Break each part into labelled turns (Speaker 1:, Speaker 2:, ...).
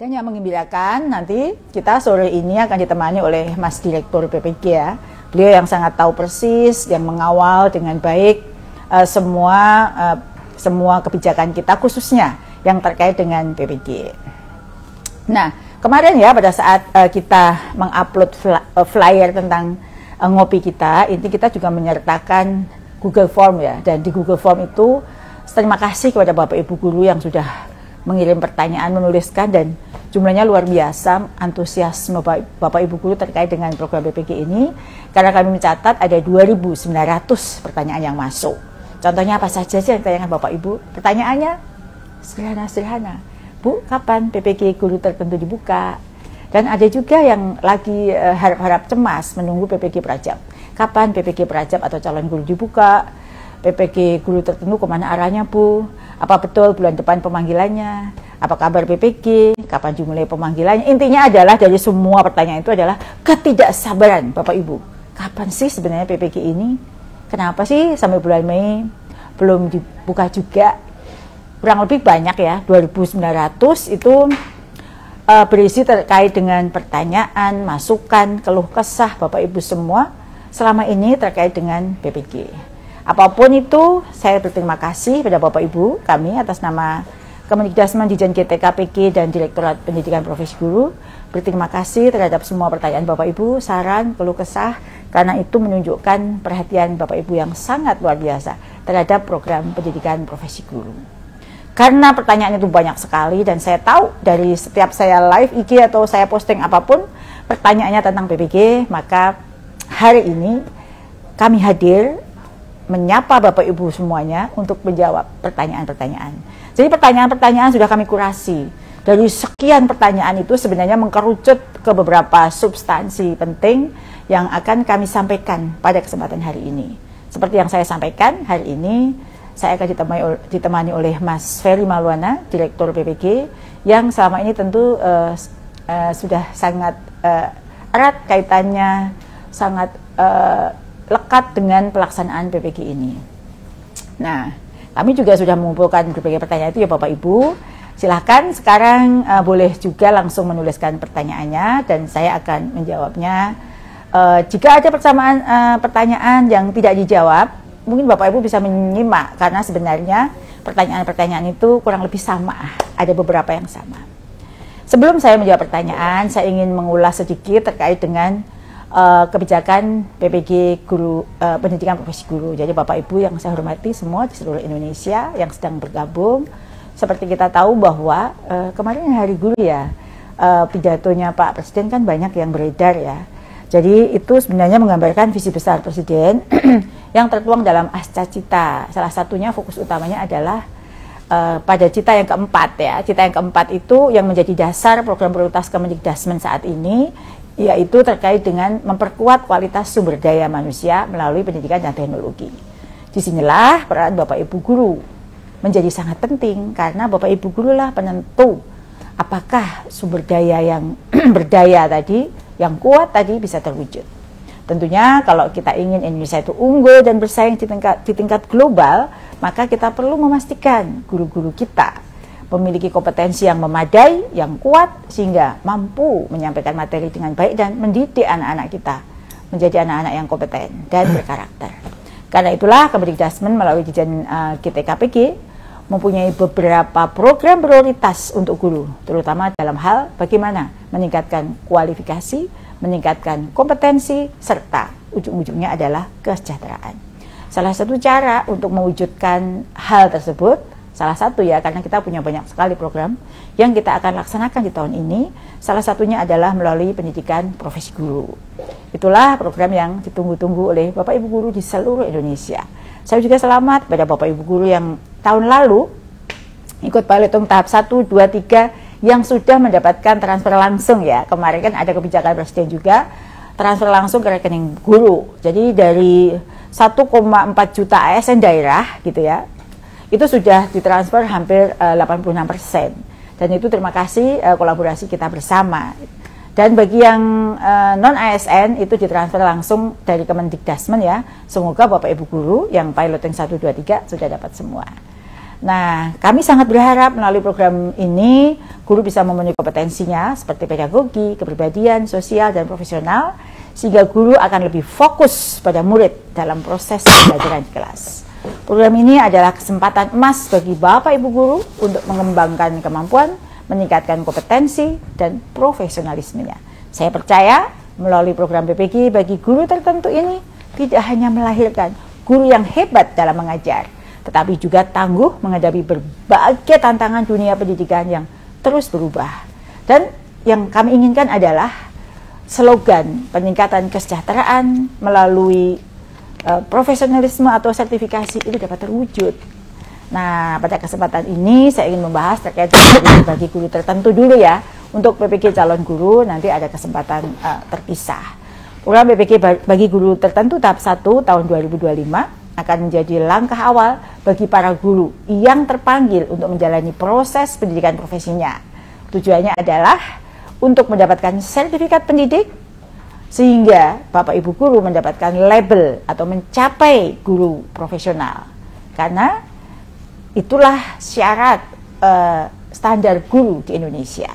Speaker 1: Dan yang menggembirakan, nanti kita sore ini akan ditemani oleh Mas Direktur PPG ya. Beliau yang sangat tahu persis, yang mengawal dengan baik semua kebijakan kita, khususnya yang terkait dengan PPG. Nah, kemarin ya pada saat kita mengupload flyer tentang ngopi kita, ini kita juga menyertakan Google Form ya. Dan di Google Form itu terima kasih kepada Bapak Ibu Guru yang sudah mengirim pertanyaan, menuliskan, dan jumlahnya luar biasa antusiasme Bapak Ibu Guru terkait dengan program BPG ini, karena kami mencatat ada 2.900 pertanyaan yang masuk. Contohnya apa saja sih yang ditanyakan Bapak Ibu? Pertanyaannya sederhana-sederhana. Bu, kapan PPG Guru tertentu dibuka? Dan ada juga yang lagi harap-harap cemas menunggu PPG Prajab. Kapan PPG Prajab atau calon guru dibuka? PPG Guru tertentu kemana arahnya Bu? Apa betul bulan depan pemanggilannya? Apa kabar PPG? Kapan dimulai pemanggilannya? Intinya adalah dari semua pertanyaan itu adalah ketidaksabaran Bapak Ibu. Kapan sih sebenarnya PPG ini? Kenapa sih sampai bulan Mei belum dibuka juga? Kurang lebih banyak ya, 2.900 itu berisi terkait dengan pertanyaan, masukan, keluh kesah Bapak Ibu semua selama ini terkait dengan PPG. Apapun itu, saya berterima kasih pada Bapak Ibu kami atas nama Kemendikbudrismen Dijen GTKPG dan Direktorat Pendidikan Profesi Guru. Berterima kasih terhadap semua pertanyaan Bapak Ibu, saran, keluh kesah, karena itu menunjukkan perhatian Bapak Ibu yang sangat luar biasa terhadap program pendidikan profesi guru. Karena pertanyaan itu banyak sekali dan saya tahu dari setiap saya live IG atau saya posting apapun pertanyaannya tentang PPG, maka hari ini kami hadir menyapa Bapak Ibu semuanya untuk menjawab pertanyaan-pertanyaan. Jadi pertanyaan-pertanyaan sudah kami kurasi. Dari sekian pertanyaan itu sebenarnya mengkerucut ke beberapa substansi penting yang akan kami sampaikan pada kesempatan hari ini. Seperti yang saya sampaikan hari ini, saya akan ditemani oleh Mas Ferry Maulana, Direktur PPG, yang selama ini tentu sudah sangat erat kaitannya, sangat lekat dengan pelaksanaan PPG ini. Nah, kami juga sudah mengumpulkan berbagai pertanyaan itu ya Bapak Ibu. Silahkan sekarang boleh juga langsung menuliskan pertanyaannya dan saya akan menjawabnya. Jika ada pertanyaan yang tidak dijawab, mungkin Bapak Ibu bisa menyimak karena sebenarnya pertanyaan-pertanyaan itu kurang lebih sama, ada beberapa yang sama. Sebelum saya menjawab pertanyaan, saya ingin mengulas sedikit terkait dengan kebijakan PPG Guru, Pendidikan Profesi Guru. Jadi Bapak Ibu yang saya hormati semua di seluruh Indonesia yang sedang bergabung, seperti kita tahu bahwa kemarin Hari Guru ya, pidatonya Pak Presiden kan banyak yang beredar ya. Jadi itu sebenarnya menggambarkan visi besar Presiden yang tertuang dalam Asca Cita. Salah satunya fokus utamanya adalah pada cita yang keempat ya. Cita yang keempat itu yang menjadi dasar program prioritas Kemendikbudrismen saat ini, yaitu terkait dengan memperkuat kualitas sumber daya manusia melalui pendidikan dan teknologi. Disinilah peran Bapak Ibu Guru menjadi sangat penting, karena Bapak Ibu Guru lah penentu apakah sumber daya yang berdaya tadi, yang kuat tadi bisa terwujud. Tentunya kalau kita ingin Indonesia itu unggul dan bersaing di tingkat global, maka kita perlu memastikan guru-guru kita memiliki kompetensi yang memadai, yang kuat, sehingga mampu menyampaikan materi dengan baik dan mendidik anak-anak kita menjadi anak-anak yang kompeten dan berkarakter. Karena itulah Kemendikbudrismen melalui Dijen GTKPG mempunyai beberapa program prioritas untuk guru, terutama dalam hal bagaimana meningkatkan kualifikasi, meningkatkan kompetensi, serta ujung-ujungnya adalah kesejahteraan. Salah satu cara untuk mewujudkan hal tersebut, salah satu ya, karena kita punya banyak sekali program yang kita akan laksanakan di tahun ini. Salah satunya adalah melalui pendidikan profesi guru. Itulah program yang ditunggu-tunggu oleh Bapak Ibu Guru di seluruh Indonesia. Saya juga selamat pada Bapak Ibu Guru yang tahun lalu ikut piloting tahap 1, 2, 3 yang sudah mendapatkan transfer langsung ya. Kemarin kan ada kebijakan Presiden juga transfer langsung ke rekening guru. Jadi dari 1,4 juta ASN daerah gitu ya, itu sudah ditransfer hampir 86%. Dan itu terima kasih kolaborasi kita bersama. Dan bagi yang non-ASN itu ditransfer langsung dari Kemendikbudrismen ya. Semoga Bapak Ibu Guru yang piloting 1, 2, 3 sudah dapat semua. Nah, kami sangat berharap melalui program ini guru bisa memenuhi kompetensinya seperti pedagogi, kepribadian, sosial, dan profesional, sehingga guru akan lebih fokus pada murid dalam proses pembelajaran di kelas. Program ini adalah kesempatan emas bagi Bapak Ibu guru untuk mengembangkan kemampuan, meningkatkan kompetensi, dan profesionalismenya. Saya percaya melalui program PPG bagi guru tertentu ini tidak hanya melahirkan guru yang hebat dalam mengajar, tetapi juga tangguh menghadapi berbagai tantangan dunia pendidikan yang terus berubah. Dan yang kami inginkan adalah slogan peningkatan kesejahteraan melalui profesionalisme atau sertifikasi itu dapat terwujud. Nah, pada kesempatan ini saya ingin membahas terkait dengan bagi guru tertentu dulu ya. Untuk PPG calon guru nanti ada kesempatan terpisah. Program PPG bagi guru tertentu tahap 1 tahun 2025 akan menjadi langkah awal bagi para guru yang terpanggil untuk menjalani proses pendidikan profesinya. Tujuannya adalah untuk mendapatkan sertifikat pendidik, sehingga Bapak Ibu guru mendapatkan label atau mencapai guru profesional. Karena itulah syarat standar guru di Indonesia.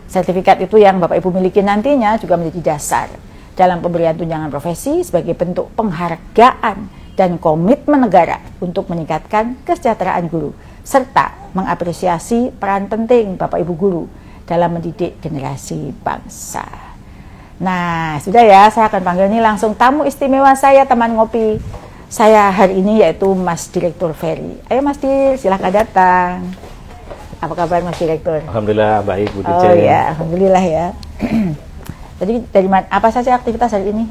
Speaker 1: Sertifikat itu yang Bapak Ibu miliki nantinya juga menjadi dasar dalam pemberian tunjangan profesi sebagai bentuk penghargaan dan komitmen negara untuk meningkatkan kesejahteraan guru, serta mengapresiasi peran penting Bapak Ibu guru dalam mendidik generasi bangsa. Nah, sudah ya, saya akan panggil nih langsung tamu istimewa saya, teman ngopi saya hari ini, yaitu Mas Direktur Ferry. Ayo Mas Dir, silahkan datang. Apa kabar Mas Direktur?
Speaker 2: Alhamdulillah baik, Bu Dirjen.
Speaker 1: Oh ya, alhamdulillah ya. Jadi dari mana, apa saja aktivitas hari ini?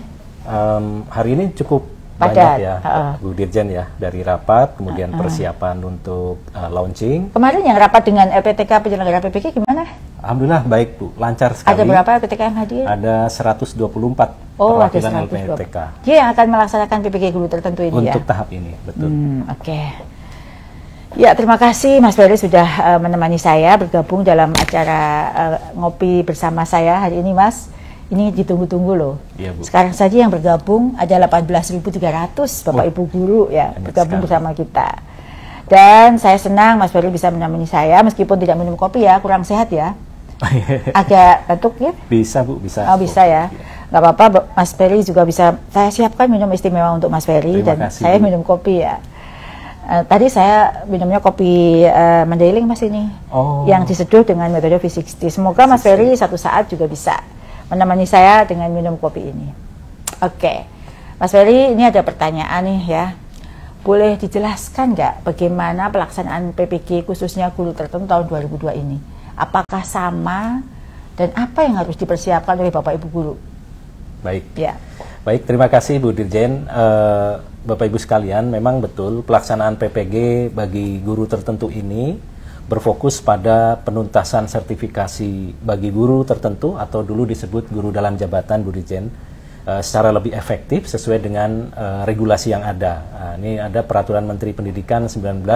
Speaker 2: Hari ini cukup
Speaker 1: padat
Speaker 2: banyak ya, Bu Dirjen ya. Dari rapat, kemudian persiapan untuk launching.
Speaker 1: Kemarin yang rapat dengan LPTK penyelenggara PPG gimana?
Speaker 2: Alhamdulillah baik Bu, lancar sekali.
Speaker 1: Ada berapa LPTK yang hadir?
Speaker 2: Ada 124 perwakilan LPTK.
Speaker 1: Dia yang akan melaksanakan PPG guru tertentu ini
Speaker 2: untuk
Speaker 1: ya?
Speaker 2: Untuk tahap ini, betul.
Speaker 1: Oke. Ya, terima kasih Mas Ferry sudah menemani saya bergabung dalam acara ngopi bersama saya hari ini, Mas. Ini ditunggu-tunggu loh.
Speaker 2: Iya, Bu.
Speaker 1: Sekarang saja yang bergabung ada 18.300 Bapak Ibu guru ya bergabung bersama kita. Dan saya senang Mas Ferry bisa menemani saya meskipun tidak minum kopi ya, kurang sehat ya. Agak batuk ya?
Speaker 2: Bisa Bu, bisa.
Speaker 1: Oh bisa ya, nggak apa-apa. Mas Ferry juga bisa saya siapkan minum istimewa untuk Mas Ferry.
Speaker 2: Terima
Speaker 1: dan
Speaker 2: kasih,
Speaker 1: saya
Speaker 2: Bu.
Speaker 1: minum kopi ya. Tadi saya minumnya kopi Mandailing Mas ini, yang diseduh dengan metode V60. Semoga Mas Ferry satu saat juga bisa menemani saya dengan minum kopi ini. Oke, Mas Ferry, ini ada pertanyaan nih ya. Boleh dijelaskan nggak bagaimana pelaksanaan PPG khususnya guru tertentu tahun 2002 ini? Apakah sama dan apa yang harus dipersiapkan oleh Bapak Ibu guru?
Speaker 2: Baik.
Speaker 1: Ya.
Speaker 2: Baik, terima kasih Bu Dirjen. Bapak Ibu sekalian, memang betul pelaksanaan PPG bagi guru tertentu ini berfokus pada penuntasan sertifikasi bagi guru tertentu atau dulu disebut guru dalam jabatan Bu Dirjen secara lebih efektif sesuai dengan regulasi yang ada. Ini ada Peraturan Menteri Pendidikan 19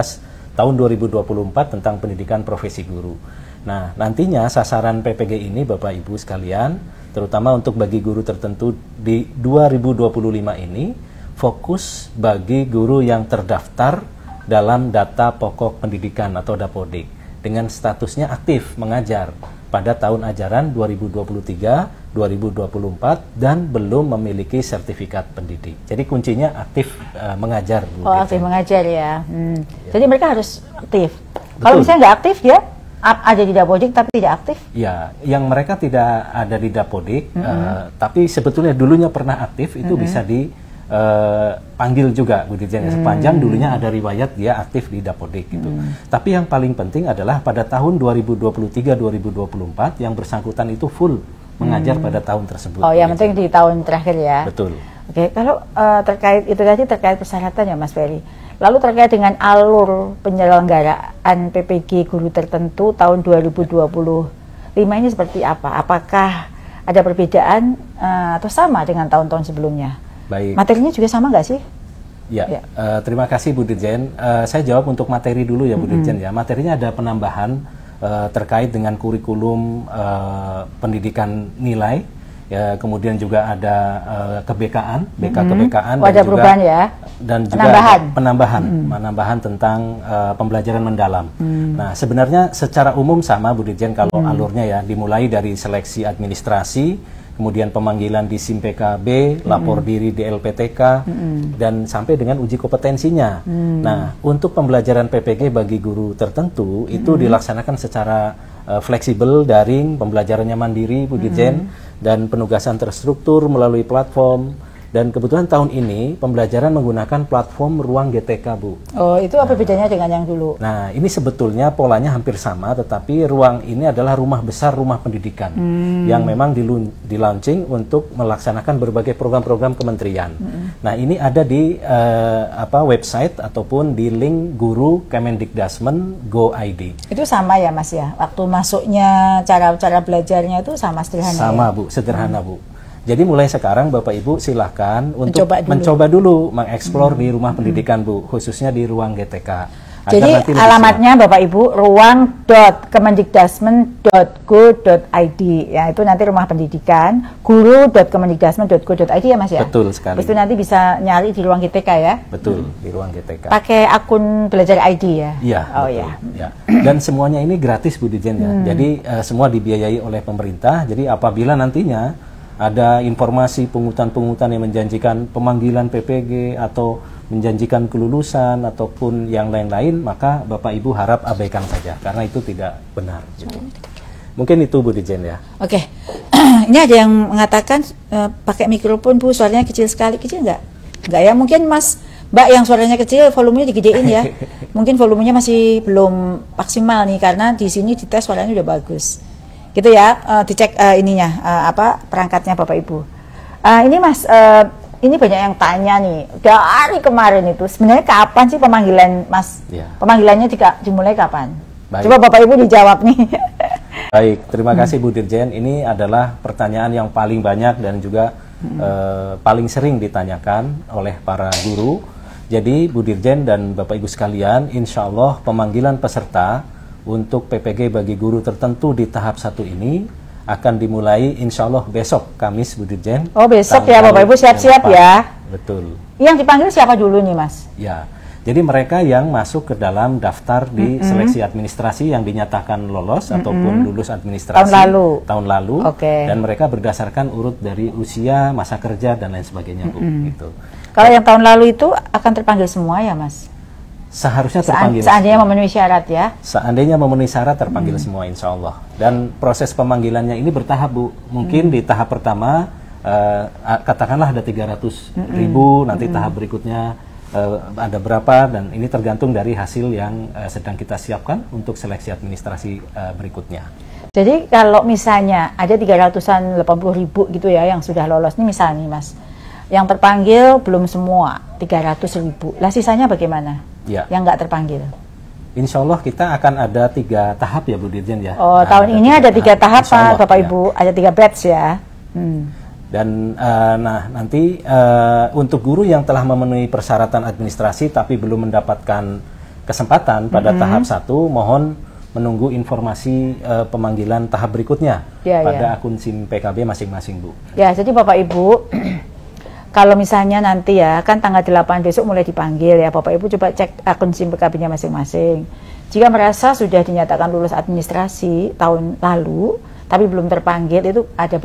Speaker 2: tahun 2024 tentang pendidikan profesi guru. Nah, nantinya sasaran PPG ini Bapak Ibu sekalian, terutama untuk bagi guru tertentu di 2025 ini, fokus bagi guru yang terdaftar dalam data pokok pendidikan atau Dapodik dengan statusnya aktif mengajar pada tahun ajaran 2023-2024 dan belum memiliki sertifikat pendidik. Jadi kuncinya aktif mengajar. Bu
Speaker 1: aktif mengajar ya.
Speaker 2: Ya.
Speaker 1: Jadi mereka harus aktif.
Speaker 2: Betul.
Speaker 1: Kalau misalnya nggak aktif ya, ada di Dapodik tapi tidak aktif?
Speaker 2: Ya, yang mereka tidak ada di Dapodik, tapi sebetulnya dulunya pernah aktif, itu bisa dipanggil juga Bu Dirjen, sepanjang dulunya ada riwayat dia aktif di Dapodik gitu. Tapi yang paling penting adalah pada tahun 2023-2024 yang bersangkutan itu full mengajar pada tahun tersebut.
Speaker 1: Oh, yang penting di tahun terakhir ya.
Speaker 2: Betul.
Speaker 1: Oke, kalau terkait itu tadi terkait persyaratan ya Mas Ferry. Lalu terkait dengan alur penyelenggaraan PPG guru tertentu tahun 2025 ini seperti apa? Apakah ada perbedaan atau sama dengan tahun-tahun sebelumnya?
Speaker 2: Baik.
Speaker 1: Materinya juga sama nggak sih?
Speaker 2: Ya, terima kasih Bu Dirjen. Saya jawab untuk materi dulu ya Bu Dirjen ya. Materinya ada penambahan terkait dengan kurikulum pendidikan nilai ya, kemudian juga ada kebekaan, kebekaan,
Speaker 1: ada perubahan ya,
Speaker 2: dan juga penambahan tentang pembelajaran mendalam. Nah, sebenarnya secara umum sama Bu Dirjen kalau alurnya ya, dimulai dari seleksi administrasi, kemudian pemanggilan di SIM PKB, lapor diri di LPTK, dan sampai dengan uji kompetensinya. Nah, untuk pembelajaran PPG bagi guru tertentu itu dilaksanakan secara fleksibel, daring, pembelajarannya mandiri, Bu Dirjen, dan penugasan terstruktur melalui platform. Dan kebetulan tahun ini pembelajaran menggunakan platform Ruang GTK, Bu.
Speaker 1: Oh, itu apa bedanya dengan yang dulu?
Speaker 2: Nah, ini sebetulnya polanya hampir sama, tetapi Ruang ini adalah rumah besar, rumah pendidikan, yang memang di-launching untuk melaksanakan berbagai program-program kementerian. Nah, ini ada di website ataupun di link guru Kemendikdasmen Go.id.
Speaker 1: Itu sama ya, Mas ya? Waktu masuknya, cara belajarnya itu sama, sederhana?
Speaker 2: Sama ya? Bu, sederhana Bu. Jadi mulai sekarang Bapak Ibu silahkan untuk mencoba dulu mengeksplor di rumah pendidikan Bu, khususnya di Ruang GTK.
Speaker 1: Jadi alamatnya Bapak Ibu ruang.kemendikdasmen.go.id, ya, itu nanti rumah pendidikan, guru.kemendikdasmen.go.id ya Mas ya?
Speaker 2: Betul sekali.
Speaker 1: Terus itu nanti bisa nyari di Ruang GTK ya?
Speaker 2: Betul, di Ruang GTK.
Speaker 1: Pakai akun belajar ID ya?
Speaker 2: Iya.
Speaker 1: Oh
Speaker 2: betul,
Speaker 1: ya.
Speaker 2: Dan semuanya ini gratis Bu Dirjen ya. Jadi semua dibiayai oleh pemerintah. Jadi apabila nantinya ada informasi pungutan-pungutan yang menjanjikan pemanggilan PPG atau menjanjikan kelulusan ataupun yang lain-lain, maka Bapak Ibu harap abaikan saja karena itu tidak benar. Gitu. Mungkin itu Bu Dirjen ya.
Speaker 1: Oke, ini ada yang mengatakan pakai mikrofon Bu, suaranya kecil sekali. Kecil nggak? Nggak ya, mungkin Mbak yang suaranya kecil, volumenya digedein ya. Mungkin volumenya masih belum maksimal nih karena di sini dites suaranya udah bagus. Gitu ya, dicek perangkatnya Bapak Ibu. Ini Mas, ini banyak yang tanya nih dari kemarin itu sebenarnya kapan sih pemanggilan Mas? Ya. Pemanggilannya dimulai kapan? Baik. Coba Bapak Ibu dijawab nih.
Speaker 2: Baik, terima kasih Bu Dirjen. Ini adalah pertanyaan yang paling banyak dan juga paling sering ditanyakan oleh para guru. Jadi Bu Dirjen dan Bapak Ibu sekalian, insya Allah pemanggilan peserta untuk PPG bagi guru tertentu di tahap 1 ini akan dimulai insya Allah besok Kamis Bu Dirjen. Oh besok ya Bapak Ibu, siap-siap ya. Betul.
Speaker 1: Yang dipanggil siapa dulu nih Mas?
Speaker 2: Ya, jadi mereka yang masuk ke dalam daftar di seleksi administrasi yang dinyatakan lolos ataupun lulus administrasi tahun lalu. Okay. Dan mereka berdasarkan urut dari usia, masa kerja dan lain sebagainya Bu. Gitu.
Speaker 1: Kalau yang tahun lalu itu akan terpanggil semua ya Mas?
Speaker 2: Seharusnya terpanggil.
Speaker 1: Seandainya memenuhi syarat ya?
Speaker 2: Seandainya memenuhi syarat terpanggil semua insya Allah. Dan proses pemanggilannya ini bertahap Bu. Mungkin di tahap pertama katakanlah ada 300.000, nanti tahap berikutnya ada berapa, dan ini tergantung dari hasil yang sedang kita siapkan untuk seleksi administrasi berikutnya.
Speaker 1: Jadi kalau misalnya ada 380.000 gitu ya yang sudah lolos, ini misalnya Mas, yang terpanggil belum semua 300.000, lah sisanya bagaimana? Ya. Yang nggak terpanggil?
Speaker 2: Insya Allah kita akan ada 3 tahap ya Bu Dirjen ya.
Speaker 1: Oh, tahun ini ada 3 tahap Pak Bapak Ibu, ada 3 batch ya.
Speaker 2: Dan nanti untuk guru yang telah memenuhi persyaratan administrasi tapi belum mendapatkan kesempatan pada tahap 1, mohon menunggu informasi pemanggilan tahap berikutnya pada akun SIM PKB masing-masing Bu. Ya, jadi Bapak Ibu kalau misalnya nanti ya, kan tanggal 8 besok mulai dipanggil ya, Bapak Ibu coba cek akun SIM PKB-nya masing-masing. Jika merasa sudah dinyatakan lulus administrasi tahun lalu, tapi belum terpanggil, itu ada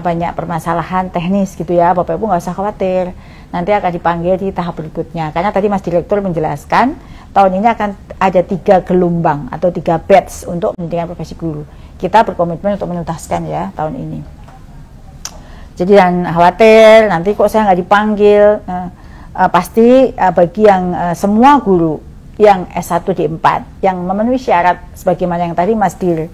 Speaker 2: banyak permasalahan teknis gitu ya, Bapak Ibu nggak usah khawatir. Nanti akan dipanggil di tahap berikutnya. Karena tadi Mas Direktur menjelaskan, tahun ini akan ada 3 gelombang atau 3 batch untuk pendidikan profesi guru. Kita berkomitmen untuk menuntaskan ya tahun ini. Jadi jangan khawatir, nanti kok saya nggak dipanggil. Pasti bagi yang semua guru yang S1 D4 yang memenuhi syarat sebagaimana yang tadi Mas Dir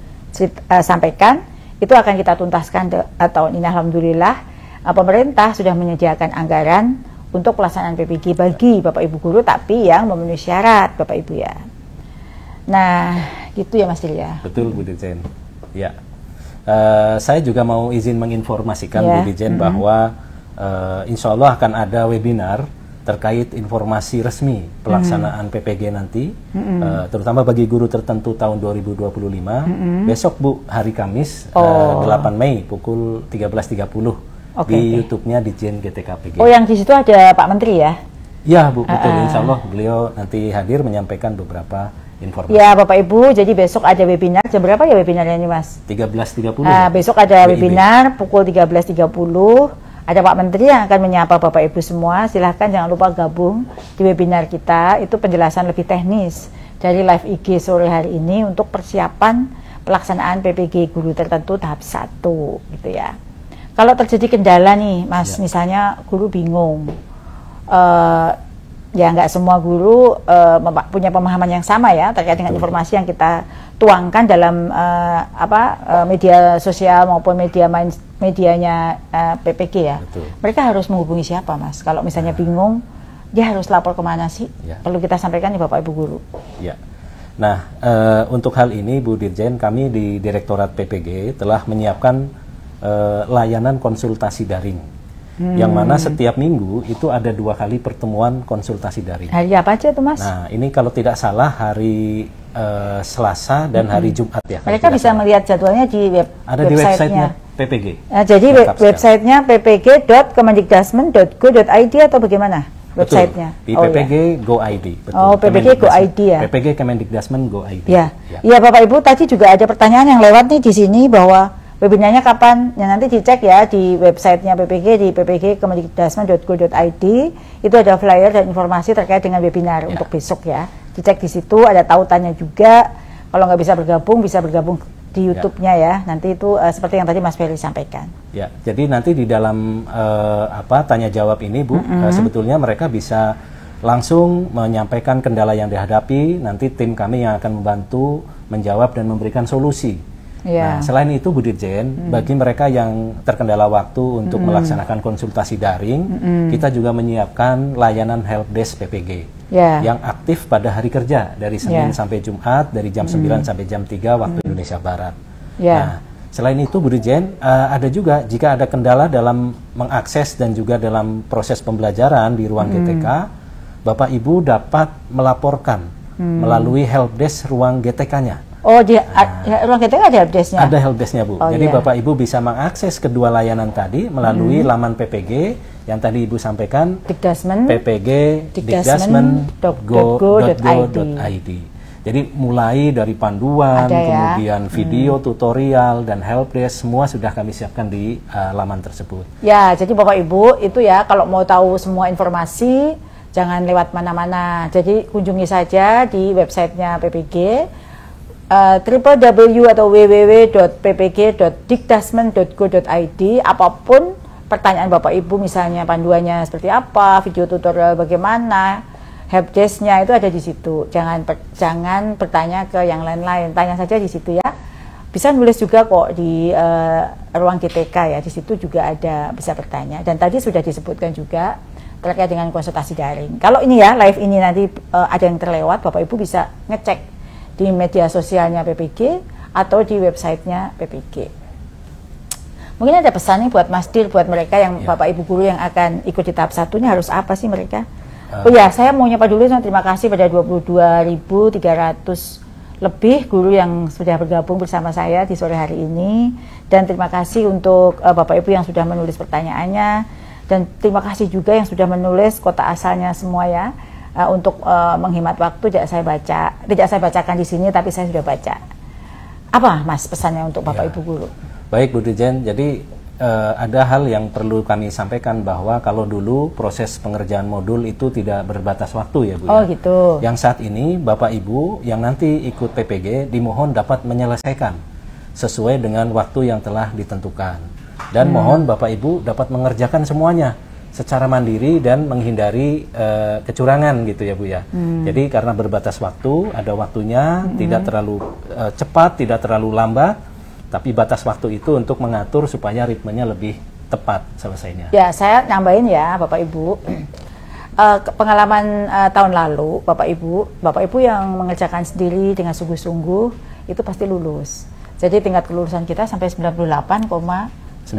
Speaker 2: sampaikan, itu akan kita tuntaskan tahun ini. Alhamdulillah pemerintah sudah menyediakan anggaran untuk pelaksanaan PPG bagi Bapak Ibu guru tapi yang memenuhi syarat Bapak Ibu ya. Nah gitu ya Mas Dir ya. Betul Bu Dirjen. Ya. Saya juga mau izin menginformasikan Bu Dirjen bahwa insya Allah akan ada webinar terkait informasi resmi pelaksanaan PPG nanti, terutama bagi guru tertentu tahun 2025. Besok Bu, hari Kamis, 8 Mei pukul 13.30 di YouTube-nya Ditjen GTKPG.
Speaker 1: Oh, yang di situ ada Pak Menteri ya?
Speaker 2: Ya Bu, betul. Insya Allah beliau nanti hadir menyampaikan beberapa informasi.
Speaker 1: Ya Bapak Ibu, jadi besok ada webinar. Jam berapa ya webinarnya ini Mas?
Speaker 2: 13.30.
Speaker 1: Besok ada webinar pukul 13.30. Ada Pak Menteri yang akan menyapa Bapak Ibu semua. Silahkan jangan lupa gabung di webinar kita. Itu penjelasan lebih teknis dari live IG sore hari ini untuk persiapan pelaksanaan PPG guru tertentu tahap 1 gitu ya. Kalau terjadi kendala nih Mas, misalnya guru bingung, ya nggak semua guru punya pemahaman yang sama ya terkait dengan informasi yang kita tuangkan dalam media sosial maupun medianya PPG ya.
Speaker 2: Betul.
Speaker 1: Mereka harus menghubungi siapa Mas? Kalau misalnya bingung, dia harus lapor kemana sih? Perlu kita sampaikan nih Bapak Ibu guru.
Speaker 2: Ya. Nah, untuk hal ini Bu Dirjen, kami di Direktorat PPG telah menyiapkan layanan konsultasi daring. Yang mana setiap minggu itu ada 2 kali pertemuan konsultasi daring.
Speaker 1: Hari apa aja tuh Mas?
Speaker 2: Nah, ini kalau tidak salah hari Selasa dan hari Jumat ya.
Speaker 1: Mereka bisa melihat jadwalnya di
Speaker 2: ada di websitenya PPG.
Speaker 1: Jadi websitenya ppg.kemendikdasmen.go.id atau bagaimana? Websitenya?
Speaker 2: Di PPG Go ID. Betul.
Speaker 1: Oh, PPG Go ID ya.
Speaker 2: PPG Kemendikdasmen Go ID.
Speaker 1: Ya. Iya Bapak Ibu, tadi juga ada pertanyaan yang lewat nih di sini bahwa webinarnya kapan? Ya nanti dicek ya di websitenya PPG di ppg.kemendikdasmen.go.id. Itu ada flyer dan informasi terkait dengan webinar untuk besok ya. Dicek di situ, ada tautannya juga. Kalau nggak bisa bergabung di YouTube-nya ya. Nanti itu seperti yang tadi Mas Ferry sampaikan. Ya,
Speaker 2: jadi nanti di dalam tanya jawab ini Bu, sebetulnya mereka bisa langsung menyampaikan kendala yang dihadapi. Nanti tim kami yang akan membantu menjawab dan memberikan solusi. Nah, selain itu Bu Dirjen, bagi mereka yang terkendala waktu untuk melaksanakan konsultasi daring, kita juga menyiapkan layanan helpdesk PPG yang aktif pada hari kerja dari Senin sampai Jumat dari jam 9 sampai jam 3 waktu Indonesia Barat. Nah, selain itu Bu Dirjen, ada juga jika ada kendala dalam mengakses dan juga dalam proses pembelajaran di ruang GTK, Bapak Ibu dapat melaporkan melalui helpdesk ruang GTK-nya.
Speaker 1: Oh, ruang GTK ada helpdesk-nya?
Speaker 2: Ada helpdesk-nya Bu. Jadi Bapak Ibu bisa mengakses kedua layanan tadi melalui laman PPG yang tadi Ibu sampaikan, ppg.dikdasmen.go.id. Jadi mulai dari panduan, kemudian video tutorial dan helpdesk semua sudah kami siapkan di laman tersebut. Ya, jadi Bapak Ibu itu ya kalau mau tahu semua informasi jangan lewat mana-mana. Jadi kunjungi saja di websitenya PPG. www atau www.ppg.dikdasmen.go.id. Apapun pertanyaan Bapak Ibu, misalnya panduannya seperti apa, video tutorial bagaimana, helpdesk-nya itu ada di situ. Jangan bertanya ke yang lain-lain, tanya saja di situ ya. Bisa nulis juga kok di ruang GTK ya, di situ juga ada bisa bertanya. Dan tadi sudah disebutkan juga terkait dengan konsultasi daring. Kalau ini ya live ini nanti ada yang terlewat, Bapak Ibu bisa ngecek di media sosialnya PPG atau di websitenya PPG. Mungkin ada pesan nih buat Mas Dir, buat mereka yang Bapak Ibu guru yang akan ikut di tahap 1 ini harus apa sih mereka? Oh ya, saya mau nyapa dulu, terima kasih pada 22.300 lebih guru yang sudah bergabung bersama saya di sore hari ini, dan terima kasih untuk Bapak Ibu yang sudah menulis pertanyaannya, dan terima kasih juga yang sudah menulis kota asalnya semua ya. Untuk menghemat waktu tidak saya bacakan di sini, tapi saya sudah baca. Apa Mas pesannya untuk Bapak Ibu guru? Baik Bu Dirjen, jadi ada hal yang perlu kami sampaikan bahwa kalau dulu proses pengerjaan modul itu tidak berbatas waktu ya Bu. Oh ya. Gitu. Yang saat ini Bapak Ibu yang nanti ikut PPG dimohon dapat menyelesaikan sesuai dengan waktu yang telah ditentukan. Dan mohon Bapak Ibu dapat mengerjakan semuanya secara mandiri dan menghindari kecurangan gitu ya Bu ya. Jadi karena berbatas waktu, ada waktunya, tidak terlalu cepat, tidak terlalu lambat, tapi batas waktu itu untuk mengatur supaya ritmenya lebih tepat selesainya. Ya, saya nambahin ya Bapak Ibu. Pengalaman tahun lalu Bapak Ibu yang mengerjakan sendiri dengan sungguh-sungguh itu pasti lulus. Jadi tingkat kelulusan kita sampai 98,96.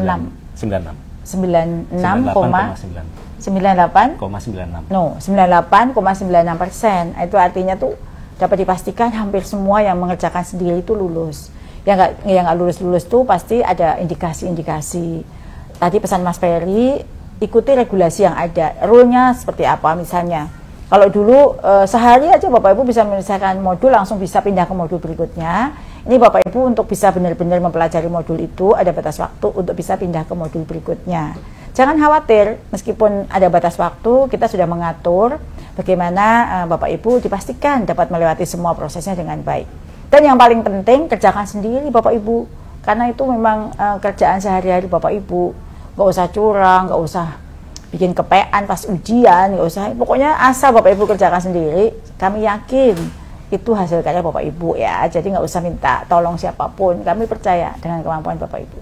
Speaker 1: 98,96%. No, 98,96%. Itu artinya tuh dapat dipastikan hampir semua yang mengerjakan sendiri itu lulus. Yang nggak lulus tuh pasti ada indikasi-indikasi. Tadi pesan Mas Ferry, ikuti regulasi yang ada. Rule-nya seperti apa misalnya? Kalau dulu sehari aja Bapak Ibu bisa menyelesaikan modul, langsung bisa pindah ke modul berikutnya. Ini Bapak Ibu untuk bisa benar-benar mempelajari modul itu ada batas waktu untuk bisa pindah ke modul berikutnya. Jangan khawatir, meskipun ada batas waktu, kita sudah mengatur bagaimana Bapak Ibu dipastikan dapat melewati semua prosesnya dengan baik. Dan yang paling penting, kerjakan sendiri Bapak Ibu, karena itu memang kerjaan sehari-hari Bapak Ibu. Nggak usah curang, nggak usah bikin kepean pas ujian, nggak usah. Pokoknya asal Bapak Ibu kerjakan sendiri, kami yakin itu hasil karya Bapak Ibu ya. Jadi nggak usah minta tolong siapapun, kami percaya dengan kemampuan Bapak Ibu.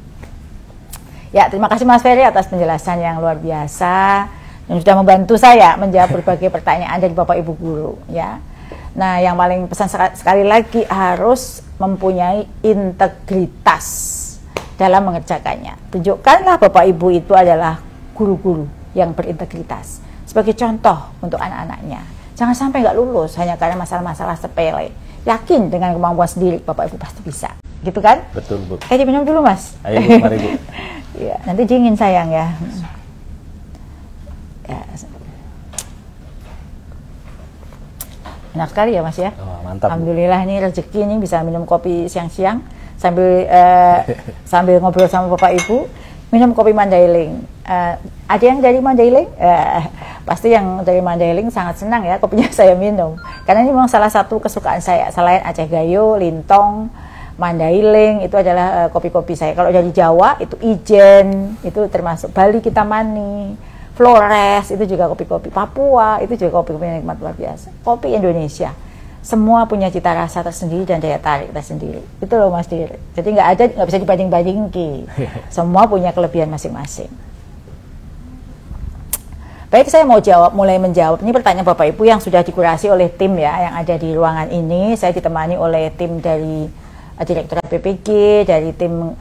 Speaker 1: Ya, terima kasih Mas Ferry atas penjelasan yang luar biasa yang sudah membantu saya menjawab berbagai pertanyaan dari Bapak Ibu guru ya. Nah, yang paling pesan sekali lagi harus mempunyai integritas dalam mengerjakannya. Tunjukkanlah Bapak Ibu itu adalah guru-guru yang berintegritas sebagai contoh untuk anak-anaknya. Jangan sampai nggak lulus hanya karena masalah-masalah sepele. Yakin dengan kemampuan sendiri Bapak Ibu pasti bisa. Gitu kan?
Speaker 2: Betul, Bu.
Speaker 1: Diminum dulu, Mas.
Speaker 2: Ayo, Bu, mari, Bu.
Speaker 1: Ya, nanti dingin sayang ya. Ya. Enak sekali ya Mas ya.
Speaker 2: Oh, mantap.
Speaker 1: Alhamdulillah ini rezeki ini bisa minum kopi siang-siang sambil sambil ngobrol sama Bapak Ibu, minum kopi Mandailing. Ada yang dari Mandailing? Pasti yang dari Mandailing sangat senang ya kopinya saya minum. Karena ini memang salah satu kesukaan saya. Selain Aceh Gayo, Lintong, Mandailing itu adalah kopi-kopi saya. Kalau dari Jawa itu Ijen, itu termasuk Bali Kitamani, Flores itu juga kopi-kopi, Papua itu juga kopi-kopi yang nikmat luar biasa. Kopi Indonesia semua punya cita rasa tersendiri dan daya tarik tersendiri. Itu loh Mas Dir. Jadi nggak bisa dibanding-bandingin. Semua punya kelebihan masing-masing. Baik, saya mau mulai menjawab ini pertanyaan Bapak Ibu yang sudah dikurasi oleh tim ya yang ada di ruangan ini. Saya ditemani oleh tim dari Direktorat PPG, dari tim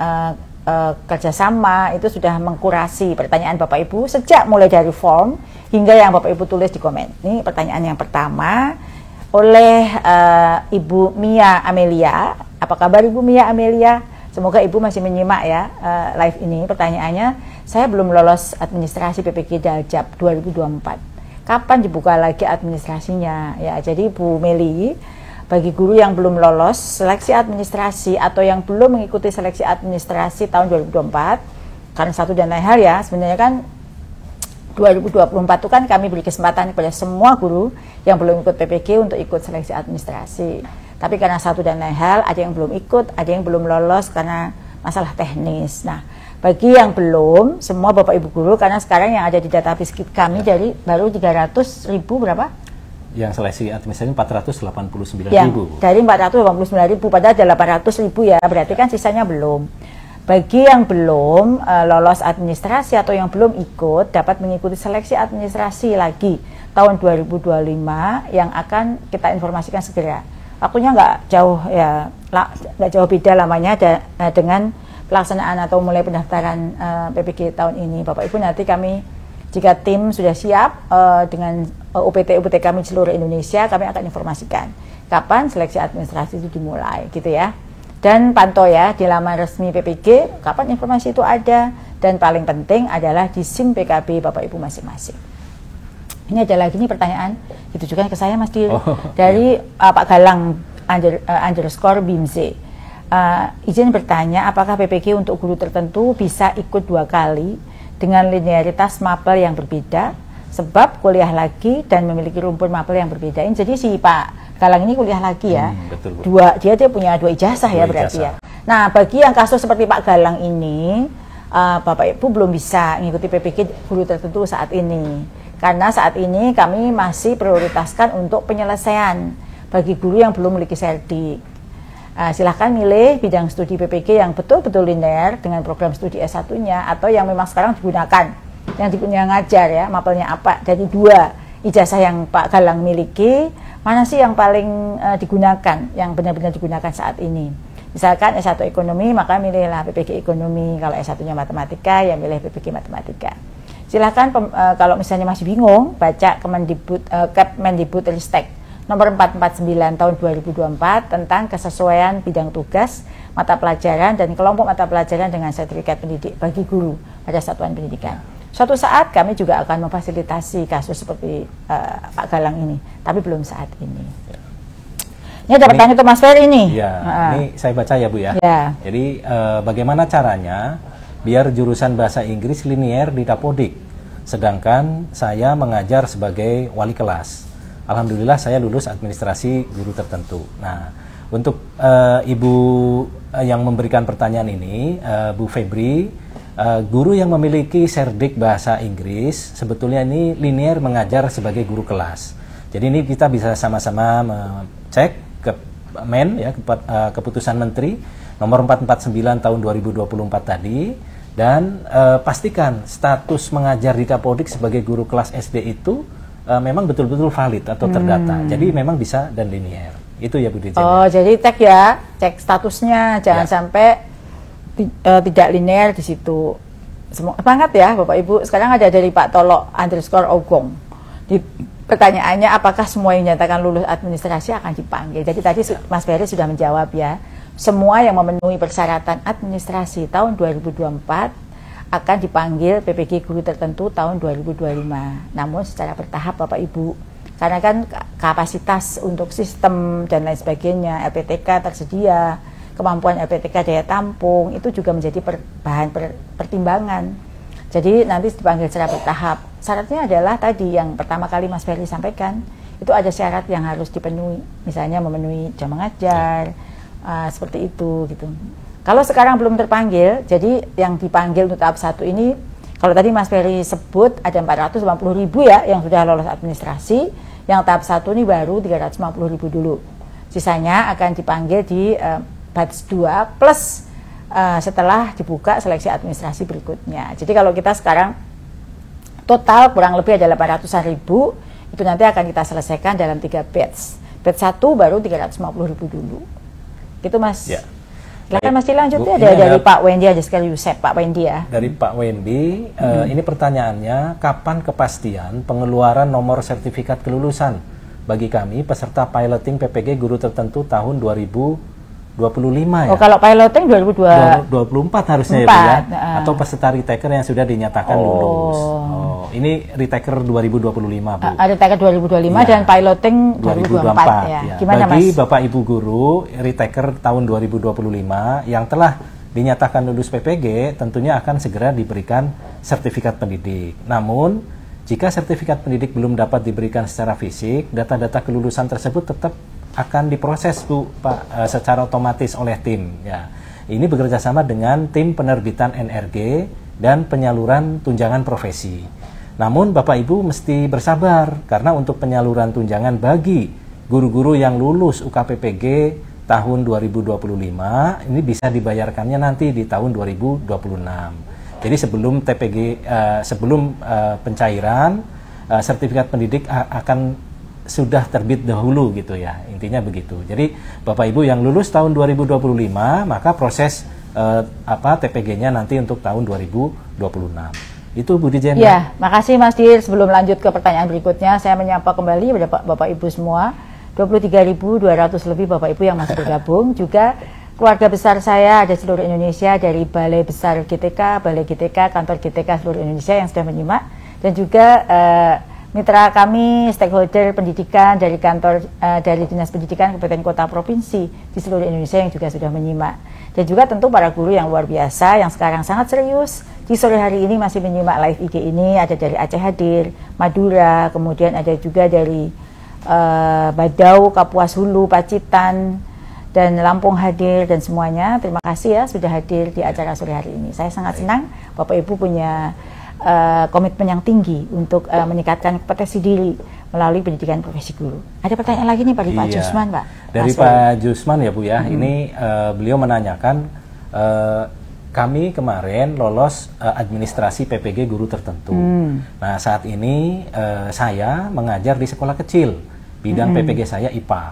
Speaker 1: kerjasama itu sudah mengkurasi pertanyaan Bapak Ibu sejak mulai dari form hingga yang Bapak Ibu tulis di komen. Ini pertanyaan yang pertama oleh Ibu Mia Amelia. Apa kabar Ibu Mia Amelia? Semoga Ibu masih menyimak ya live ini. Pertanyaannya, saya belum lolos administrasi PPG Daljab 2024. Kapan dibuka lagi administrasinya? Ya, jadi Bu Meli, bagi guru yang belum lolos seleksi administrasi atau yang belum mengikuti seleksi administrasi tahun 2024, karena satu dan lain hal ya, sebenarnya kan 2024 itu kan kami beri kesempatan kepada semua guru yang belum ikut PPG untuk ikut seleksi administrasi. Tapi karena satu dan lain hal, ada yang belum ikut, ada yang belum lolos karena masalah teknis. Nah, bagi yang belum, semua Bapak Ibu guru, karena sekarang yang ada di database kami dari baru 300.000 berapa?
Speaker 2: Yang seleksi administrasi 489.000.
Speaker 1: Dari 489.000 padahal ada 800.000 ya, berarti kan sisanya belum. Bagi yang belum lolos administrasi atau yang belum ikut, dapat mengikuti seleksi administrasi lagi tahun 2025 yang akan kita informasikan segera. Waktunya nggak jauh ya, nggak jauh beda lamanya dengan pelaksanaan atau mulai pendaftaran PPG tahun ini. Bapak Ibu, nanti kami jika tim sudah siap dengan UPT kami seluruh Indonesia, kami akan informasikan kapan seleksi administrasi itu dimulai, gitu ya. Dan pantau ya di laman resmi PPG kapan informasi itu ada, dan paling penting adalah di SIM PKB Bapak Ibu masing-masing. Ini ada lagi nih pertanyaan ditujukan ke saya Mas Dir dari Pak Galang underscore Bimze. Izin bertanya, apakah PPG untuk guru tertentu bisa ikut 2 kali dengan linearitas mapel yang berbeda, sebab kuliah lagi dan memiliki rumpun mapel yang berbeda. Ini jadi si Pak Galang ini kuliah lagi ya.
Speaker 2: Betul,
Speaker 1: Dia punya 2 ijazah ya berarti ya. Nah, bagi yang kasus seperti Pak Galang ini, Bapak Ibu belum bisa mengikuti PPG guru tertentu saat ini. Karena saat ini kami masih prioritaskan untuk penyelesaian bagi guru yang belum memiliki serdik. Silahkan milih bidang studi PPG yang betul-betul linear dengan program studi S1-nya, atau yang memang sekarang digunakan, yang ngajar ya, mapelnya apa. Dari 2 ijazah yang Pak Galang miliki, mana sih yang paling digunakan, yang benar-benar digunakan saat ini. Misalkan S1 ekonomi, maka milihlah PPG ekonomi. Kalau S1-nya matematika, ya milih PPG matematika. Silahkan kalau misalnya masih bingung, baca Kemendikbudristek nomor 449 tahun 2024 tentang kesesuaian bidang tugas, mata pelajaran, dan kelompok mata pelajaran dengan sertifikat pendidik bagi guru pada satuan pendidikan. Suatu saat kami juga akan memfasilitasi kasus seperti Pak Galang ini, tapi belum saat ini. Ini ada pertanyaan untuk Mas Ferry ini.
Speaker 2: Ya, ini saya baca ya Bu ya.
Speaker 1: Ya.
Speaker 2: Jadi bagaimana caranya biar jurusan bahasa Inggris linier di Dapodik, sedangkan saya mengajar sebagai wali kelas. Alhamdulillah saya lulus administrasi guru tertentu. Nah, untuk Ibu yang memberikan pertanyaan ini, Bu Febri, guru yang memiliki serdik bahasa Inggris sebetulnya ini linier mengajar sebagai guru kelas. Jadi ini kita bisa sama-sama cek ke Men ya, keputusan Menteri nomor 449 tahun 2024 tadi, dan pastikan status mengajar di Dapodik sebagai guru kelas SD itu memang betul-betul valid atau terdata. Jadi memang bisa dan linier. Itu ya Bu Dirjen.
Speaker 1: Oh, jadi cek statusnya, jangan sampai tidak linear di situ. Semangat ya Bapak Ibu. Sekarang ada dari Pak Tolok _Ogong. Di pertanyaannya, apakah semua yang dinyatakan lulus administrasi akan dipanggil? Jadi tadi Mas Ferry sudah menjawab ya. Semua yang memenuhi persyaratan administrasi tahun 2024 akan dipanggil PPG guru tertentu tahun 2025. Namun secara bertahap Bapak Ibu. Karena kan kapasitas untuk sistem dan lain sebagainya, LPTK tersedia, kemampuan LPTK daya tampung, itu juga menjadi bahan pertimbangan. Jadi nanti dipanggil secara bertahap. Syaratnya adalah tadi yang pertama kali Mas Ferry sampaikan, itu ada syarat yang harus dipenuhi. Misalnya memenuhi jam mengajar, seperti itu gitu. Kalau sekarang belum terpanggil, jadi yang dipanggil untuk tahap 1 ini, kalau tadi Mas Ferry sebut ada 450.000 ya yang sudah lolos administrasi, yang tahap 1 ini baru 350.000 dulu. Sisanya akan dipanggil di batch 2 plus setelah dibuka seleksi administrasi berikutnya. Jadi kalau kita sekarang total kurang lebih ada 800.000, itu nanti akan kita selesaikan dalam 3 batch. Batch 1 baru 350.000 dulu. Gitu Mas. Ya. Silakan Mas lanjut ya, dari Pak Wendy aja sekali Yusef, Pak Wendy ya.
Speaker 2: Dari Pak Wendy, ini pertanyaannya, kapan kepastian pengeluaran nomor sertifikat kelulusan bagi kami peserta piloting PPG guru tertentu tahun 2025 ya?
Speaker 1: Oh, kalau piloting 2024
Speaker 2: harusnya ya Bu ya? Atau peserta retaker yang sudah dinyatakan lulus. Oh, ini retaker 2025 Bu.
Speaker 1: Retaker 2025 ya. Dan piloting 2024 ya.
Speaker 2: Gimana bagi Mas? Bapak Ibu guru retaker tahun 2025 yang telah dinyatakan lulus PPG, tentunya akan segera diberikan sertifikat pendidik. Namun jika sertifikat pendidik belum dapat diberikan secara fisik, data-data kelulusan tersebut tetap akan diproses Bu Pak secara otomatis oleh tim ya. Ini bekerja sama dengan tim penerbitan NRG dan penyaluran tunjangan profesi. Namun Bapak Ibu mesti bersabar karena untuk penyaluran tunjangan bagi guru-guru yang lulus UKPPG tahun 2025 ini bisa dibayarkannya nanti di tahun 2026. Jadi sebelum pencairan sertifikat pendidik akan sudah terbit dahulu gitu ya, intinya begitu. Jadi Bapak Ibu yang lulus tahun 2025 maka proses TPG-nya nanti untuk tahun 2026. Itu Bu Dirjen.
Speaker 1: Ya, makasih Mas Dir. Sebelum lanjut ke pertanyaan berikutnya, saya menyapa kembali kepada Bapak Ibu semua. 23.200 lebih Bapak Ibu yang masih bergabung, juga keluarga besar saya ada seluruh Indonesia dari Balai Besar GTK, Balai GTK, Kantor GTK seluruh Indonesia yang sudah menyimak, dan juga mitra kami, stakeholder pendidikan dari kantor dari Dinas Pendidikan Kabupaten Kota Provinsi di seluruh Indonesia yang juga sudah menyimak. Dan juga tentu para guru yang luar biasa yang sekarang sangat serius di sore hari ini masih menyimak live IG ini. Ada dari Aceh hadir, Madura, kemudian ada juga dari Badau, Kapuas Hulu, Pacitan, dan Lampung hadir, dan semuanya terima kasih ya sudah hadir di acara sore hari ini. Saya sangat senang Bapak Ibu punya komitmen yang tinggi untuk meningkatkan kompetensi diri melalui pendidikan profesi guru. Ada pertanyaan lagi nih Pak Jusman, Pak.
Speaker 2: Dari Pak Jusman ya Bu ya, ini beliau menanyakan, kami kemarin lolos administrasi PPG guru tertentu. Nah saat ini saya mengajar di sekolah kecil bidang PPG saya IPA.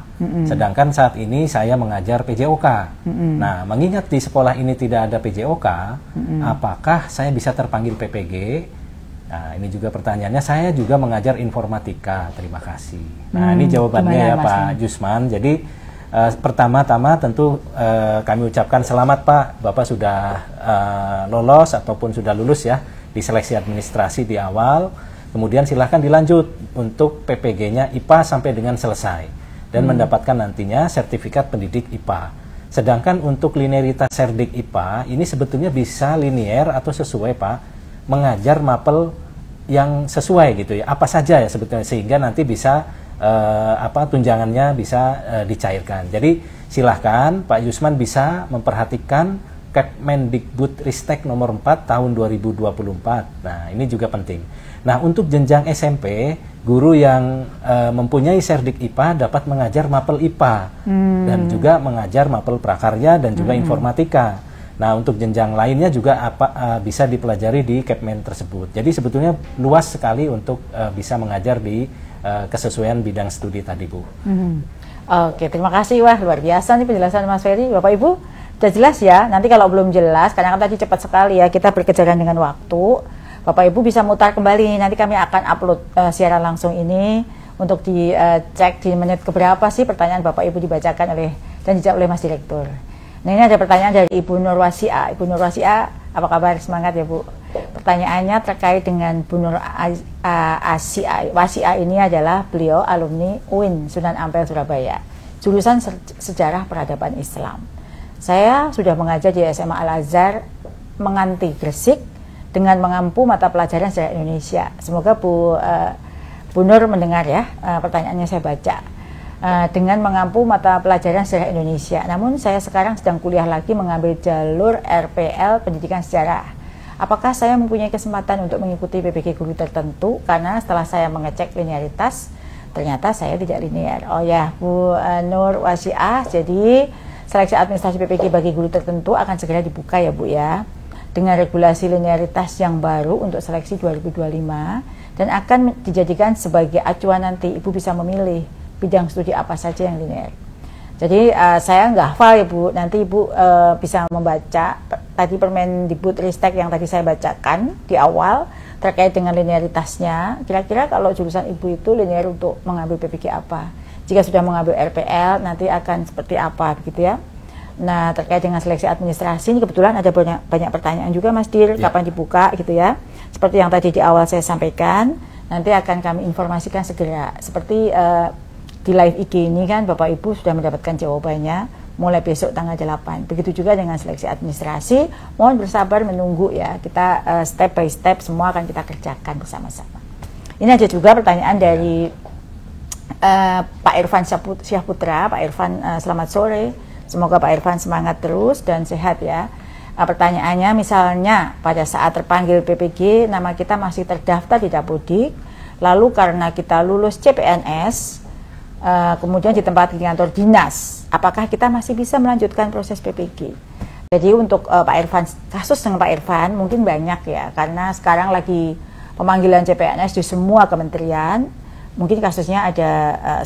Speaker 2: Sedangkan saat ini saya mengajar PJOK. Nah, mengingat di sekolah ini tidak ada PJOK, apakah saya bisa terpanggil PPG? Nah, ini juga pertanyaannya. Saya juga mengajar informatika. Terima kasih. Nah, ini jawabannya ya Pak Jusman. Jadi pertama-tama tentu kami ucapkan selamat Pak. Bapak sudah lolos ataupun sudah lulus ya di seleksi administrasi di awal. Kemudian silahkan dilanjut untuk PPG-nya IPA sampai dengan selesai dan mendapatkan nantinya sertifikat pendidik IPA. Sedangkan untuk linearitas Serdik IPA ini sebetulnya bisa linier atau sesuai Pak, mengajar mapel yang sesuai gitu ya, apa saja ya sebetulnya, sehingga nanti bisa tunjangannya bisa dicairkan. Jadi silahkan Pak Yusman bisa memperhatikan Kemendikbudristek nomor 4 tahun 2024. Nah, ini juga penting. Nah, untuk jenjang SMP, guru yang mempunyai Serdik IPA dapat mengajar mapel IPA dan juga mengajar mapel prakarya dan juga informatika. Nah, untuk jenjang lainnya juga bisa dipelajari di Kepmen tersebut. Jadi sebetulnya luas sekali untuk bisa mengajar di kesesuaian bidang studi tadi, Bu.
Speaker 1: Oke, terima kasih. Wah, luar biasa nih penjelasan Mas Ferry. Bapak Ibu, sudah jelas ya. Nanti kalau belum jelas, karena kan tadi cepat sekali ya, kita berkejaran dengan waktu. Bapak Ibu bisa mutar kembali. Nanti kami akan upload siaran langsung ini untuk dicek di menit keberapa sih pertanyaan Bapak Ibu dibacakan dan dijawab oleh Mas Direktur. Nah, ini ada pertanyaan dari Ibu Nur Wasia. Ibu Nur Wasia, apa kabar? Semangat ya Bu. Pertanyaannya terkait dengan Bu Nur Wasia ini adalah beliau alumni UIN Sunan Ampel Surabaya, jurusan Sejarah Peradaban Islam. Saya sudah mengajar di SMA Al-Azhar Menganti Gresik dengan mengampu mata pelajaran sejarah Indonesia. Semoga Bu Nur mendengar ya, pertanyaannya saya baca. Dengan mengampu mata pelajaran sejarah Indonesia. Namun saya sekarang sedang kuliah lagi mengambil jalur RPL Pendidikan Sejarah. Apakah saya mempunyai kesempatan untuk mengikuti PPG guru tertentu? Karena setelah saya mengecek linearitas, ternyata saya tidak linear. Oh ya, Bu Nur Wasiah, jadi seleksi administrasi PPG bagi guru tertentu akan segera dibuka ya Bu ya, dengan regulasi linearitas yang baru untuk seleksi 2025 dan akan dijadikan sebagai acuan nanti Ibu bisa memilih bidang studi apa saja yang linear. Jadi saya nggak hafal ya Bu, nanti Ibu bisa membaca tadi Permendikbudristek yang tadi saya bacakan di awal terkait dengan linearitasnya. Kira-kira kalau jurusan Ibu itu linear untuk mengambil PPG apa? Jika sudah mengambil RPL nanti akan seperti apa begitu ya? Nah, terkait dengan seleksi administrasi ini kebetulan ada banyak pertanyaan juga Mas Dir, kapan dibuka gitu ya. Seperti yang tadi di awal saya sampaikan, nanti akan kami informasikan segera. Seperti di live IG ini kan Bapak Ibu sudah mendapatkan jawabannya mulai besok tanggal 8. Begitu juga dengan seleksi administrasi, mohon bersabar menunggu ya. Kita step by step semua akan kita kerjakan bersama-sama. Ini ada juga pertanyaan dari Pak Irfan Syahputra. Pak Irfan, selamat sore. Semoga Pak Irfan semangat terus dan sehat ya. Pertanyaannya misalnya pada saat terpanggil PPG nama kita masih terdaftar di Dapodik, lalu karena kita lulus CPNS kemudian ditempati di kantor dinas, apakah kita masih bisa melanjutkan proses PPG? Jadi untuk Pak Irfan, kasus dengan Pak Irfan mungkin banyak ya, karena sekarang lagi pemanggilan CPNS di semua kementerian. Mungkin kasusnya ada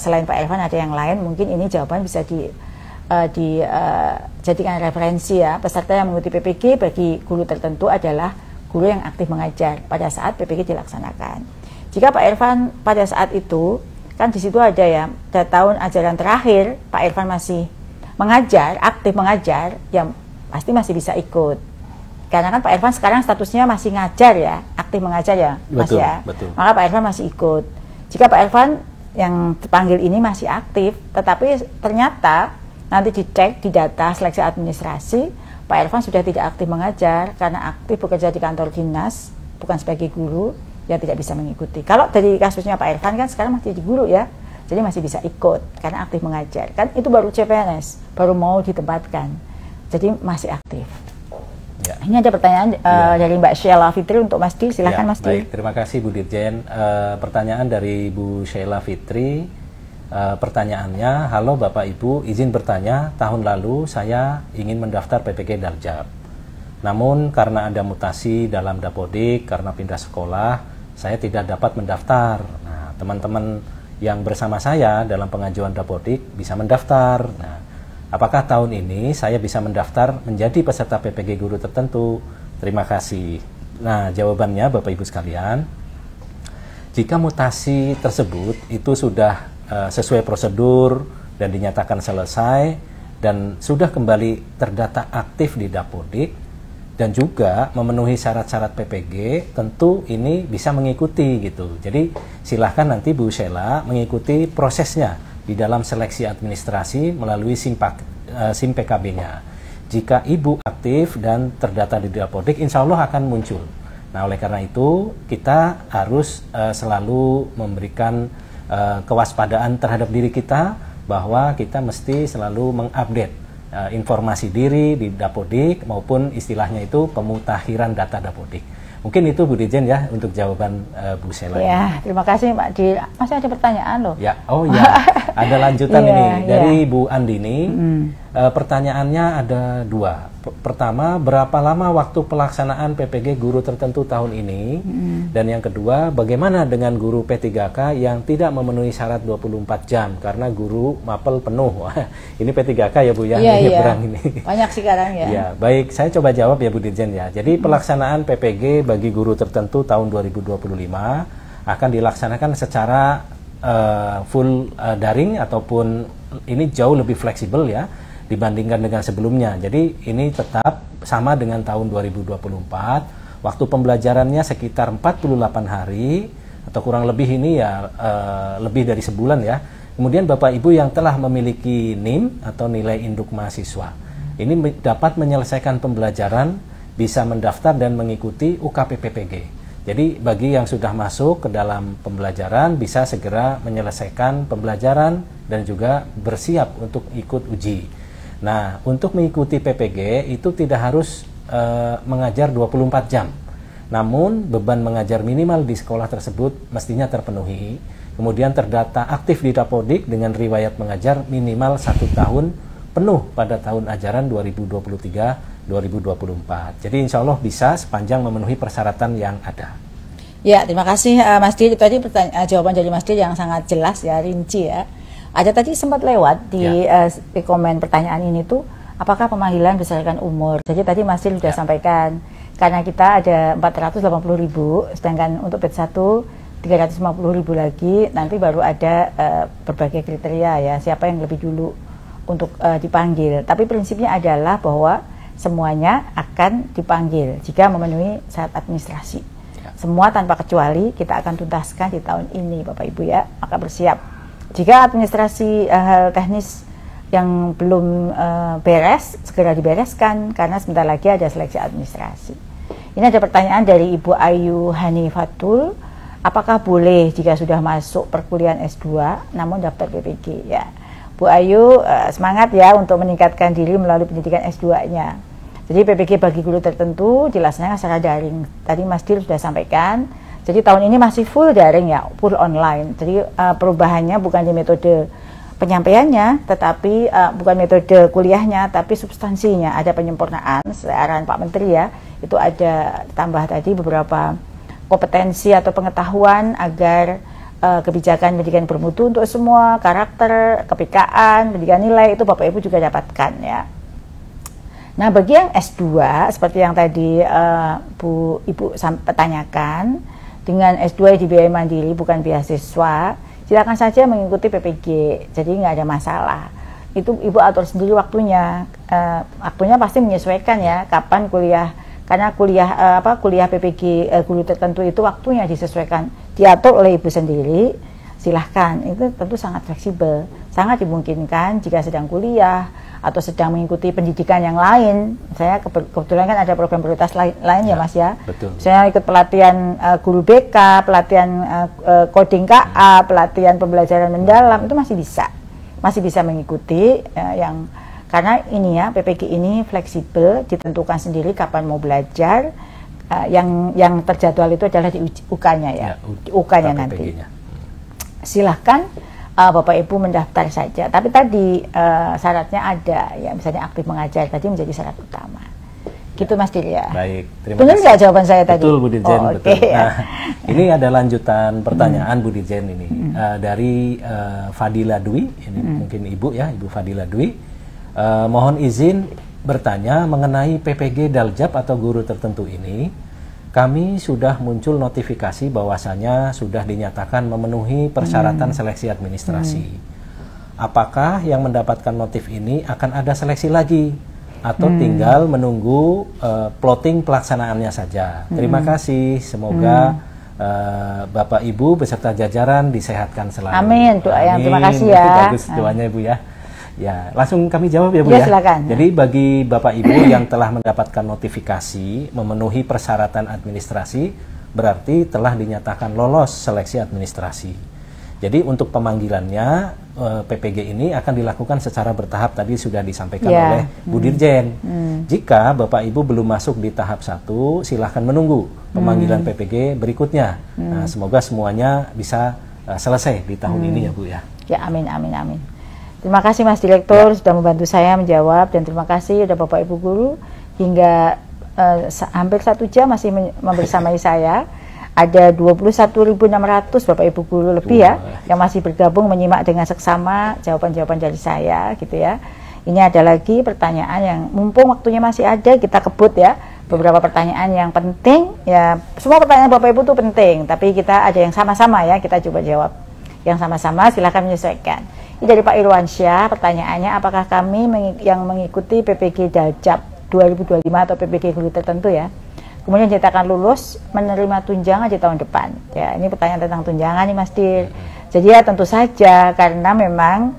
Speaker 1: selain Pak Irfan ada yang lain, mungkin ini jawaban bisa dijadikan referensi ya. Peserta yang mengikuti PPG bagi guru tertentu adalah guru yang aktif mengajar pada saat PPG dilaksanakan. Jika Pak Irfan pada saat itu, kan di situ ada ya, pada tahun ajaran terakhir Pak Irfan masih mengajar, aktif mengajar, ya pasti masih bisa ikut. Karena kan Pak Irfan sekarang statusnya masih ngajar ya, aktif mengajar ya, Mas ya.
Speaker 2: Betul.
Speaker 1: Maka Pak Irfan masih ikut. Jika Pak Irfan yang terpanggil ini masih aktif, tetapi ternyata nanti dicek di data seleksi administrasi, Pak Irfan sudah tidak aktif mengajar karena aktif bekerja di kantor dinas, bukan sebagai guru, ya tidak bisa mengikuti. Kalau dari kasusnya Pak Irfan kan sekarang masih jadi guru ya, jadi masih bisa ikut karena aktif mengajar. Kan itu baru CPNS, baru mau ditempatkan, jadi masih aktif. Ya. Ini ada pertanyaan dari Mbak Sheila Fitri untuk Mas Dir, silahkan Mas Dir.
Speaker 2: Baik, terima kasih Bu Dirjen. Pertanyaan dari Bu Sheila Fitri, pertanyaannya, halo Bapak Ibu, izin bertanya, tahun lalu saya ingin mendaftar PPG Darjab. Namun karena ada mutasi dalam Dapodik, karena pindah sekolah, saya tidak dapat mendaftar. Nah, teman-teman yang bersama saya dalam pengajuan Dapodik bisa mendaftar. Nah, apakah tahun ini saya bisa mendaftar menjadi peserta PPG guru tertentu? Terima kasih. Nah, jawabannya Bapak Ibu sekalian, jika mutasi tersebut itu sudah sesuai prosedur dan dinyatakan selesai dan sudah kembali terdata aktif di Dapodik dan juga memenuhi syarat-syarat PPG, tentu ini bisa mengikuti gitu. Jadi silahkan nanti Bu Sheila mengikuti prosesnya di dalam seleksi administrasi melalui SIM PKB-nya. Jika Ibu aktif dan terdata di Dapodik, insya Allah akan muncul. Nah, oleh karena itu kita harus selalu memberikan kewaspadaan terhadap diri kita bahwa kita mesti selalu mengupdate informasi diri di Dapodik maupun istilahnya itu pemutakhiran data Dapodik. Mungkin itu Bu Dirjen ya untuk jawaban Bu Sheila.
Speaker 1: Ya, terima kasih Mbak Di. Masih ada pertanyaan loh.
Speaker 2: Ya, oh ya, ada lanjutan ini dari Bu Andini. Pertanyaannya ada dua. Pertama, berapa lama waktu pelaksanaan PPG guru tertentu tahun ini? Dan yang kedua, bagaimana dengan guru P3K yang tidak memenuhi syarat 24 jam karena guru mapel penuh? Ini P3K ya Bu ya?
Speaker 1: Iya. Ini. Banyak sekarang ya.
Speaker 2: Ya, baik, saya coba jawab ya Bu Dirjen ya. Jadi pelaksanaan PPG bagi guru tertentu tahun 2025 akan dilaksanakan secara full daring ataupun ini jauh lebih fleksibel ya dibandingkan dengan sebelumnya. Jadi ini tetap sama dengan tahun 2024. Waktu pembelajarannya sekitar 48 hari atau kurang lebih ini ya lebih dari sebulan ya. Kemudian Bapak Ibu yang telah memiliki NIM atau nilai induk mahasiswa ini dapat menyelesaikan pembelajaran, bisa mendaftar dan mengikuti UKP-PPG. Jadi bagi yang sudah masuk ke dalam pembelajaran bisa segera menyelesaikan pembelajaran dan juga bersiap untuk ikut uji. Nah, untuk mengikuti PPG itu tidak harus mengajar 24 jam. Namun, beban mengajar minimal di sekolah tersebut mestinya terpenuhi. Kemudian terdata aktif di Dapodik dengan riwayat mengajar minimal 1 tahun penuh pada tahun ajaran 2023-2024. Jadi insya Allah bisa sepanjang memenuhi persyaratan yang ada.
Speaker 1: Ya, terima kasih Mas Dir. Itu tadi jawaban dari Mas Dir yang sangat jelas ya, rinci ya. Ada tadi sempat lewat di komen pertanyaan ini tuh, apakah pemanggilan berdasarkan umur? Jadi tadi Mas Dir sudah sampaikan, karena kita ada 480.000, sedangkan untuk batch 1 350.000 lagi, nanti baru ada berbagai kriteria ya, siapa yang lebih dulu untuk dipanggil. Tapi prinsipnya adalah bahwa semuanya akan dipanggil jika memenuhi syarat administrasi. Semua tanpa kecuali kita akan tuntaskan di tahun ini Bapak Ibu ya, maka bersiap. Jika administrasi hal teknis yang belum beres, segera dibereskan karena sebentar lagi ada seleksi administrasi. Ini ada pertanyaan dari Ibu Ayu Hanifatul, apakah boleh jika sudah masuk perkuliahan S2 namun daftar PPG? Ya, Bu Ayu semangat ya untuk meningkatkan diri melalui pendidikan S2-nya. Jadi PPG bagi guru tertentu dilaksanakan secara daring. Tadi Mas Dir sudah sampaikan. Jadi tahun ini masih full daring ya, full online. Jadi perubahannya bukan di metode penyampaiannya, tetapi bukan metode kuliahnya, tapi substansinya. Ada penyempurnaan, arahan Pak Menteri ya, itu ada tambah tadi beberapa kompetensi atau pengetahuan agar kebijakan pendidikan bermutu untuk semua, karakter, kepekaan, pendidikan nilai, itu Bapak Ibu juga dapatkan ya. Nah, bagi yang S2, seperti yang tadi Ibu tanyakan, dengan S2 dibiayai mandiri bukan beasiswa, silakan saja mengikuti PPG, jadi nggak ada masalah. Itu Ibu atur sendiri waktunya, waktunya pasti menyesuaikan ya, kapan kuliah, karena kuliah PPG guru tertentu itu waktunya disesuaikan, diatur oleh Ibu sendiri. Silahkan, itu tentu sangat fleksibel, sangat dimungkinkan jika sedang kuliah atau sedang mengikuti pendidikan yang lain. Saya kebetulan kan ada program prioritas lain ya Mas ya.
Speaker 2: Betul.
Speaker 1: Saya ikut pelatihan guru BK, pelatihan coding KA, pelatihan pembelajaran mendalam, itu masih bisa mengikuti karena ini ya PPG ini fleksibel, ditentukan sendiri kapan mau belajar. Yang terjadwal itu adalah di UK-nya ya, di UK-nya nanti. Silahkan Bapak Ibu mendaftar saja, tapi tadi syaratnya ada ya, misalnya aktif mengajar tadi menjadi syarat utama. Gitu Mas Dir ya.
Speaker 2: Baik, terima
Speaker 1: Benar
Speaker 2: kasih.
Speaker 1: nggak jawaban saya tadi?
Speaker 2: Betul Bu Dirjen,
Speaker 1: Oh,
Speaker 2: betul.
Speaker 1: okay.
Speaker 2: Nah, ini ada lanjutan pertanyaan Bu Dirjen ini dari Fadila Dwi, ini mungkin Ibu ya, Ibu Fadila Dwi. Mohon izin bertanya mengenai PPG Daljab atau guru tertentu ini. Kami sudah muncul notifikasi bahwasannya sudah dinyatakan memenuhi persyaratan seleksi administrasi. Apakah yang mendapatkan notif ini akan ada seleksi lagi atau tinggal menunggu plotting pelaksanaannya saja? Terima kasih. Semoga Bapak Ibu beserta jajaran disehatkan selalu.
Speaker 1: Amin. Doa yang terima kasih
Speaker 2: Itu
Speaker 1: ya.
Speaker 2: bagus doanya Ibu ya. Ya, langsung kami jawab ya Bu
Speaker 1: Ya,
Speaker 2: ya.
Speaker 1: silakan.
Speaker 2: Jadi bagi Bapak Ibu yang telah mendapatkan notifikasi memenuhi persyaratan administrasi, berarti telah dinyatakan lolos seleksi administrasi. Jadi untuk pemanggilannya PPG ini akan dilakukan secara bertahap, tadi sudah disampaikan oleh Bu Dirjen. Jika Bapak Ibu belum masuk di tahap 1, silahkan menunggu pemanggilan PPG berikutnya. Nah, semoga semuanya bisa selesai di tahun ini ya Bu ya.
Speaker 1: Ya, amin, amin, amin. Terima kasih Mas Direktur sudah membantu saya menjawab, dan terima kasih sudah Bapak Ibu Guru hingga hampir 1 jam masih membersamai saya. Ada 21.600 Bapak Ibu Guru lebih ya yang masih bergabung menyimak dengan seksama jawaban-jawaban dari saya gitu ya. Ini ada lagi pertanyaan yang mumpung waktunya masih ada, kita kebut ya. Beberapa pertanyaan yang penting ya, semua pertanyaan Bapak Ibu itu penting, tapi kita ada yang sama-sama ya, kita coba jawab yang sama-sama, silahkan menyesuaikan. Ini dari Pak Irwansyah, pertanyaannya apakah kami yang mengikuti PPG Daljab 2025 atau PPG guru tertentu ya, kemudian dinyatakan lulus menerima tunjangan di tahun depan ya. Ini pertanyaan tentang tunjangan nih Mas Dir. Jadi ya tentu saja, karena memang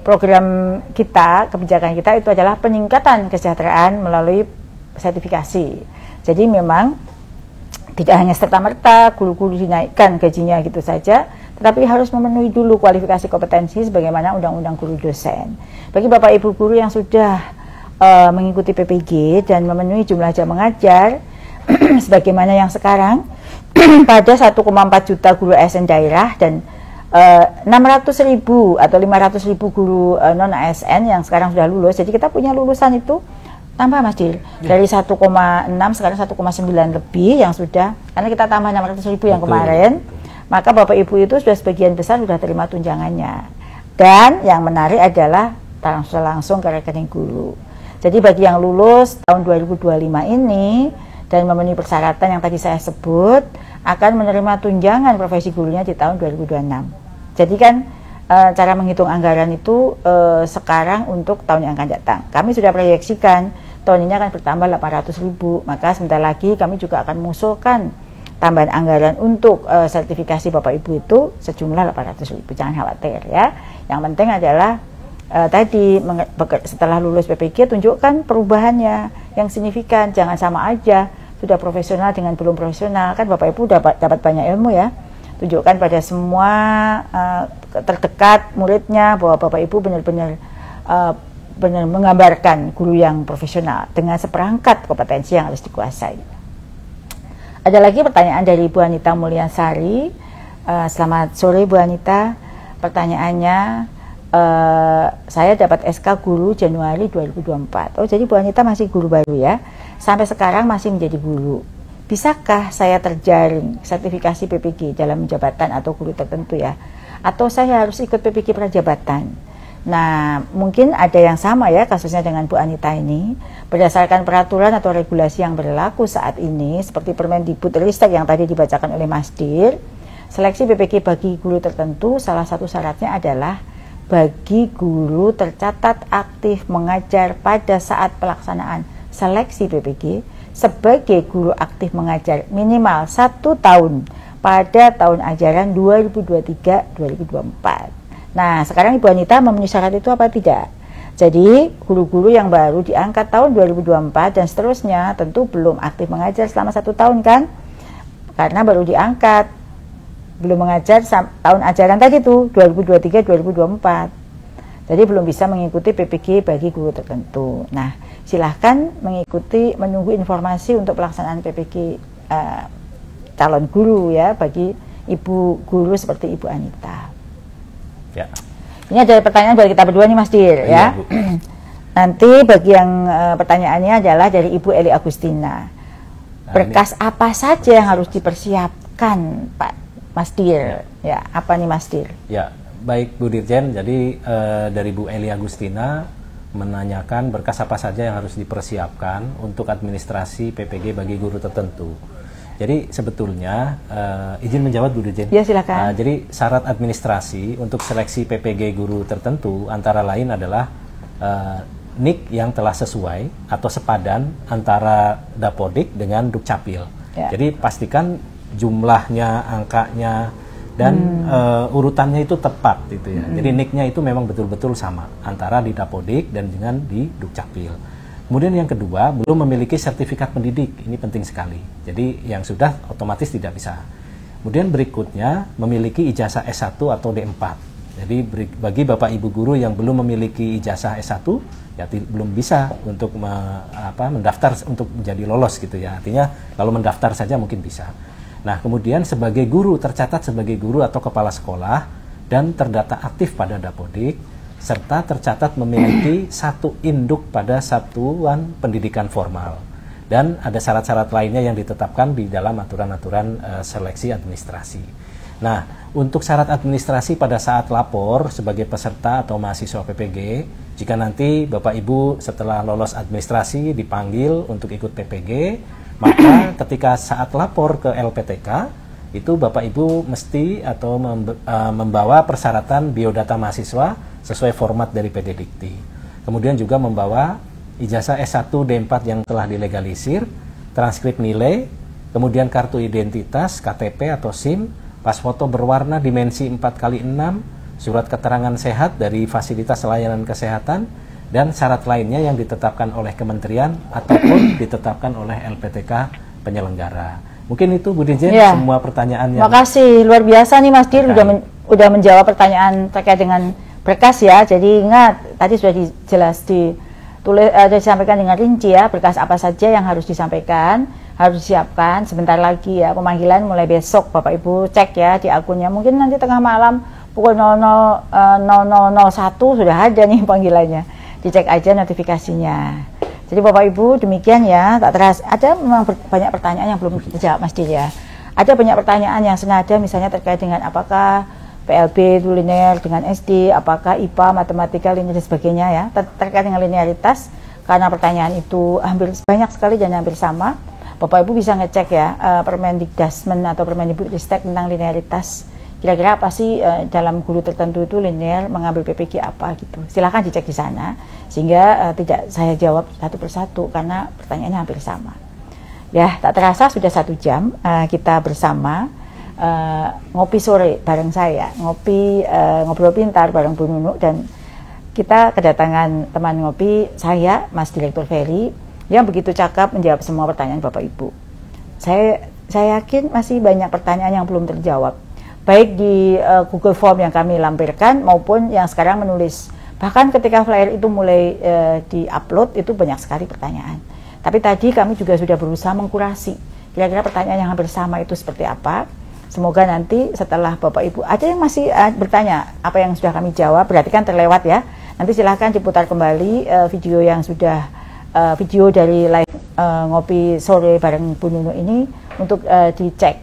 Speaker 1: program kita, kebijakan kita itu adalah peningkatan kesejahteraan melalui sertifikasi. Jadi memang tidak hanya serta-merta guru-guru dinaikkan gajinya gitu saja, tetapi harus memenuhi dulu kualifikasi kompetensi sebagaimana Undang-Undang Guru Dosen. Bagi Bapak Ibu Guru yang sudah mengikuti PPG dan memenuhi jumlah jam mengajar sebagaimana yang sekarang pada 1,4 juta guru ASN daerah dan 600.000 atau 500.000 guru non ASN yang sekarang sudah lulus. Jadi kita punya lulusan itu tambah Mas Dir, dari 1,6 sekarang 1,9 lebih yang sudah, karena kita tambah 600.000 yang kemarin, maka Bapak Ibu itu sudah sebagian besar sudah terima tunjangannya. Dan yang menarik adalah transfer langsung ke rekening guru. Jadi bagi yang lulus tahun 2025 ini dan memenuhi persyaratan yang tadi saya sebut, akan menerima tunjangan profesi gurunya di tahun 2026. Jadi kan cara menghitung anggaran itu sekarang untuk tahun yang akan datang. Kami sudah proyeksikan tahun ini akan bertambah 800.000, maka sebentar lagi kami juga akan mengusulkan tambahan anggaran untuk sertifikasi Bapak Ibu itu sejumlah 800.000. Jangan khawatir ya. Yang penting adalah tadi setelah lulus PPG tunjukkan perubahannya yang signifikan, jangan sama aja sudah profesional dengan belum profesional. Kan Bapak Ibu dapat banyak ilmu ya. Tunjukkan pada semua terdekat muridnya bahwa Bapak Ibu benar-benar benar menggambarkan guru yang profesional dengan seperangkat kompetensi yang harus dikuasai. Ada lagi pertanyaan dari Bu Anita Mulyansari. Selamat sore Bu Anita. Pertanyaannya, saya dapat SK guru Januari 2024. Oh, jadi Bu Anita masih guru baru ya. Sampai sekarang masih menjadi guru. Bisakah saya terjaring sertifikasi PPG dalam jabatan atau guru tertentu ya? Atau saya harus ikut PPG prajabatan? Nah, mungkin ada yang sama ya kasusnya dengan Bu Anita ini. Berdasarkan peraturan atau regulasi yang berlaku saat ini, seperti Permendikbudristek yang tadi dibacakan oleh Mas Dir, seleksi PPG bagi guru tertentu salah satu syaratnya adalah bagi guru tercatat aktif mengajar pada saat pelaksanaan seleksi PPG sebagai guru aktif mengajar minimal 1 tahun pada tahun ajaran 2023-2024. Nah, sekarang Ibu Anita memenuhi syarat itu apa tidak? Jadi, guru-guru yang baru diangkat tahun 2024 dan seterusnya tentu belum aktif mengajar selama 1 tahun kan? Karena baru diangkat, belum mengajar tahun ajaran tadi tuh 2023-2024. Jadi belum bisa mengikuti PPG bagi guru tertentu. Nah, silahkan menunggu informasi untuk pelaksanaan PPG calon guru ya bagi ibu guru seperti Ibu Anita.
Speaker 2: Ya.
Speaker 1: Ini ada pertanyaan buat kita berdua nih Mas Dir ya. Nanti bagi yang pertanyaannya adalah dari Ibu Eli Agustina. Berkas apa saja yang harus dipersiapkan, Pak Mas Dir? Ya, apa nih Mas Dir?
Speaker 2: Ya, baik Bu Dirjen. Jadi dari Bu Eli Agustina menanyakan berkas apa saja yang harus dipersiapkan untuk administrasi PPG bagi guru tertentu. Jadi sebetulnya izin menjawab Bu Dirjen.
Speaker 1: Ya, silakan.
Speaker 2: Jadi syarat administrasi untuk seleksi PPG guru tertentu antara lain adalah NIK yang telah sesuai atau sepadan antara Dapodik dengan Dukcapil.
Speaker 1: Ya.
Speaker 2: Jadi pastikan jumlahnya, angkanya, dan urutannya itu tepat gitu ya. Jadi NIK-nya itu memang betul-betul sama antara di Dapodik dan dengan di Dukcapil. Kemudian yang kedua, belum memiliki sertifikat pendidik. Ini penting sekali. Jadi yang sudah otomatis tidak bisa. Kemudian berikutnya memiliki ijazah S1 atau D4. Jadi bagi Bapak Ibu guru yang belum memiliki ijazah S1 ya belum bisa untuk mendaftar untuk menjadi lolos gitu ya. Artinya kalau mendaftar saja mungkin bisa. Nah, kemudian sebagai guru tercatat sebagai guru atau kepala sekolah dan terdata aktif pada Dapodik serta tercatat memiliki satu induk pada satuan pendidikan formal. Dan ada syarat-syarat lainnya yang ditetapkan di dalam aturan-aturan seleksi administrasi. Nah, untuk syarat administrasi pada saat lapor sebagai peserta atau mahasiswa PPG, jika nanti Bapak Ibu setelah lolos administrasi dipanggil untuk ikut PPG, maka ketika saat lapor ke LPTK, itu Bapak Ibu mesti atau membawa persyaratan biodata mahasiswa sesuai format dari PD Dikti. Kemudian juga membawa ijazah S1 D4 yang telah dilegalisir, transkrip nilai, kemudian kartu identitas, KTP atau SIM, pas foto berwarna dimensi 4x6, surat keterangan sehat dari fasilitas layanan kesehatan, dan syarat lainnya yang ditetapkan oleh kementerian ataupun ditetapkan oleh LPTK penyelenggara. Mungkin itu Bu Dirjen semua pertanyaan yang...
Speaker 1: Makasih, luar biasa nih Mas Dir udah menjawab pertanyaan terkait dengan berkas ya. Jadi ingat, tadi sudah disampaikan dengan rinci ya, berkas apa saja yang harus disampaikan, harus disiapkan. Sebentar lagi ya, pemanggilan mulai besok. Bapak Ibu cek ya di akunnya, mungkin nanti tengah malam pukul 00.0001 sudah ada nih panggilannya. Dicek aja notifikasinya. Jadi Bapak Ibu demikian ya, tak terasa ada memang banyak pertanyaan yang belum dijawab Mas Dir ya. Ada banyak pertanyaan yang senada misalnya terkait dengan apakah PLB itu linear dengan SD, apakah IPA, matematika, linear dan sebagainya ya. Terkait dengan linearitas, karena pertanyaan itu hampir banyak sekali dan hampir sama, Bapak Ibu bisa ngecek ya Permendikdasmen atau Permendikbudristek tentang linearitas. Kira-kira apa sih dalam guru tertentu itu linear mengambil PPG apa gitu. Silahkan dicek di sana sehingga tidak saya jawab satu persatu karena pertanyaannya hampir sama. Ya, tak terasa sudah 1 jam kita bersama ngopi sore bareng saya, ngobrol pintar bareng Bu Nunu, dan kita kedatangan teman ngopi saya, Mas Direktur Ferry, yang begitu cakap menjawab semua pertanyaan Bapak Ibu. Saya yakin masih banyak pertanyaan yang belum terjawab, baik di Google Form yang kami lampirkan maupun yang sekarang menulis. Bahkan ketika flyer itu mulai di-upload itu banyak sekali pertanyaan. Tapi tadi kami juga sudah berusaha mengkurasi kira-kira pertanyaan yang hampir sama itu seperti apa. Semoga nanti setelah Bapak Ibu ada yang masih bertanya apa yang sudah kami jawab, berarti kan terlewat ya. Nanti silahkan diputar kembali video yang sudah video dari live ngopi sore bareng Bu Nunu ini untuk dicek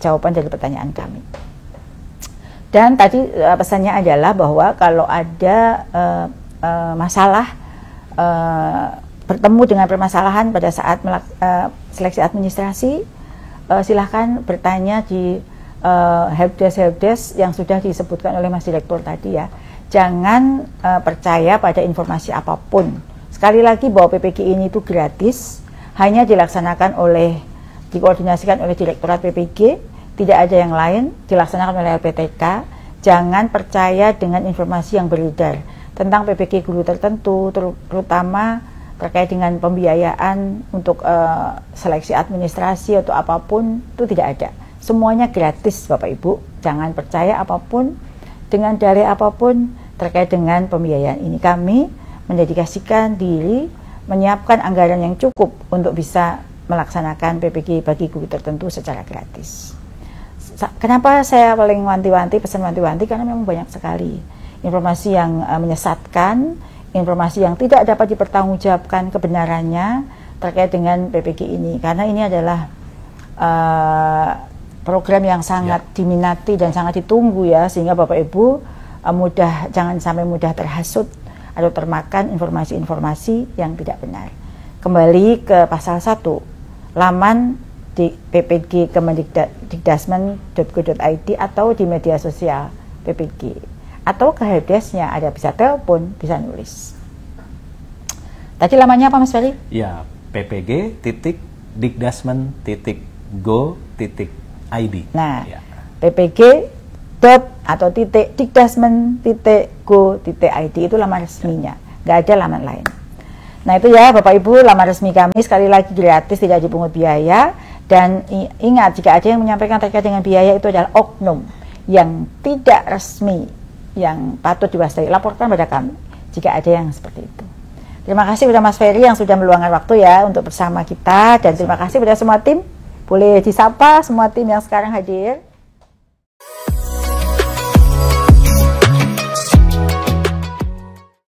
Speaker 1: jawaban dari pertanyaan kami. Dan tadi pesannya adalah bahwa kalau ada masalah bertemu dengan permasalahan pada saat seleksi administrasi, silahkan bertanya di helpdesk yang sudah disebutkan oleh Mas Direktur tadi ya. Jangan percaya pada informasi apapun. Sekali lagi bahwa PPG ini itu gratis, hanya dikoordinasikan oleh Direktorat PPG, tidak ada yang lain, dilaksanakan oleh LPTK. Jangan percaya dengan informasi yang beredar tentang PPG guru tertentu, terutama terkait dengan pembiayaan untuk seleksi administrasi atau apapun, itu tidak ada. Semuanya gratis Bapak Ibu. Jangan percaya apapun dengan dalih apapun terkait dengan pembiayaan ini. Kami mendedikasikan diri menyiapkan anggaran yang cukup untuk bisa melaksanakan PPG bagi guru tertentu secara gratis. Kenapa saya paling pesan wanti-wanti, karena memang banyak sekali informasi yang menyesatkan, informasi yang tidak dapat dipertanggungjawabkan kebenarannya terkait dengan PPG ini, karena ini adalah program yang sangat diminati dan sangat ditunggu ya, sehingga Bapak Ibu jangan sampai mudah terhasut atau termakan informasi-informasi yang tidak benar. Kembali ke pasal 1, laman di PPG kemendikdasmen.go.id atau di media sosial PPG, atau ke helpdesk-nya, ada bisa telepon, bisa nulis. Tadi lamannya apa Mas Ferry?
Speaker 2: Ya, ppg.dikdasmen.go.id.
Speaker 1: Nah,
Speaker 2: ya.
Speaker 1: ppg atau .dikdasmen.go.id itu laman resminya, nggak ada laman lain. Nah itu ya Bapak Ibu, laman resmi kami sekali lagi gratis, tidak dipungut biaya. Dan ingat, jika ada yang menyampaikan terkait dengan biaya, itu adalah oknum yang tidak resmi, yang patut diwaspadai. Laporkan pada kami jika ada yang seperti itu. Terima kasih kepada Mas Ferry yang sudah meluangkan waktu ya untuk bersama kita, dan terima kasih kepada semua tim. Boleh disapa semua tim yang sekarang hadir.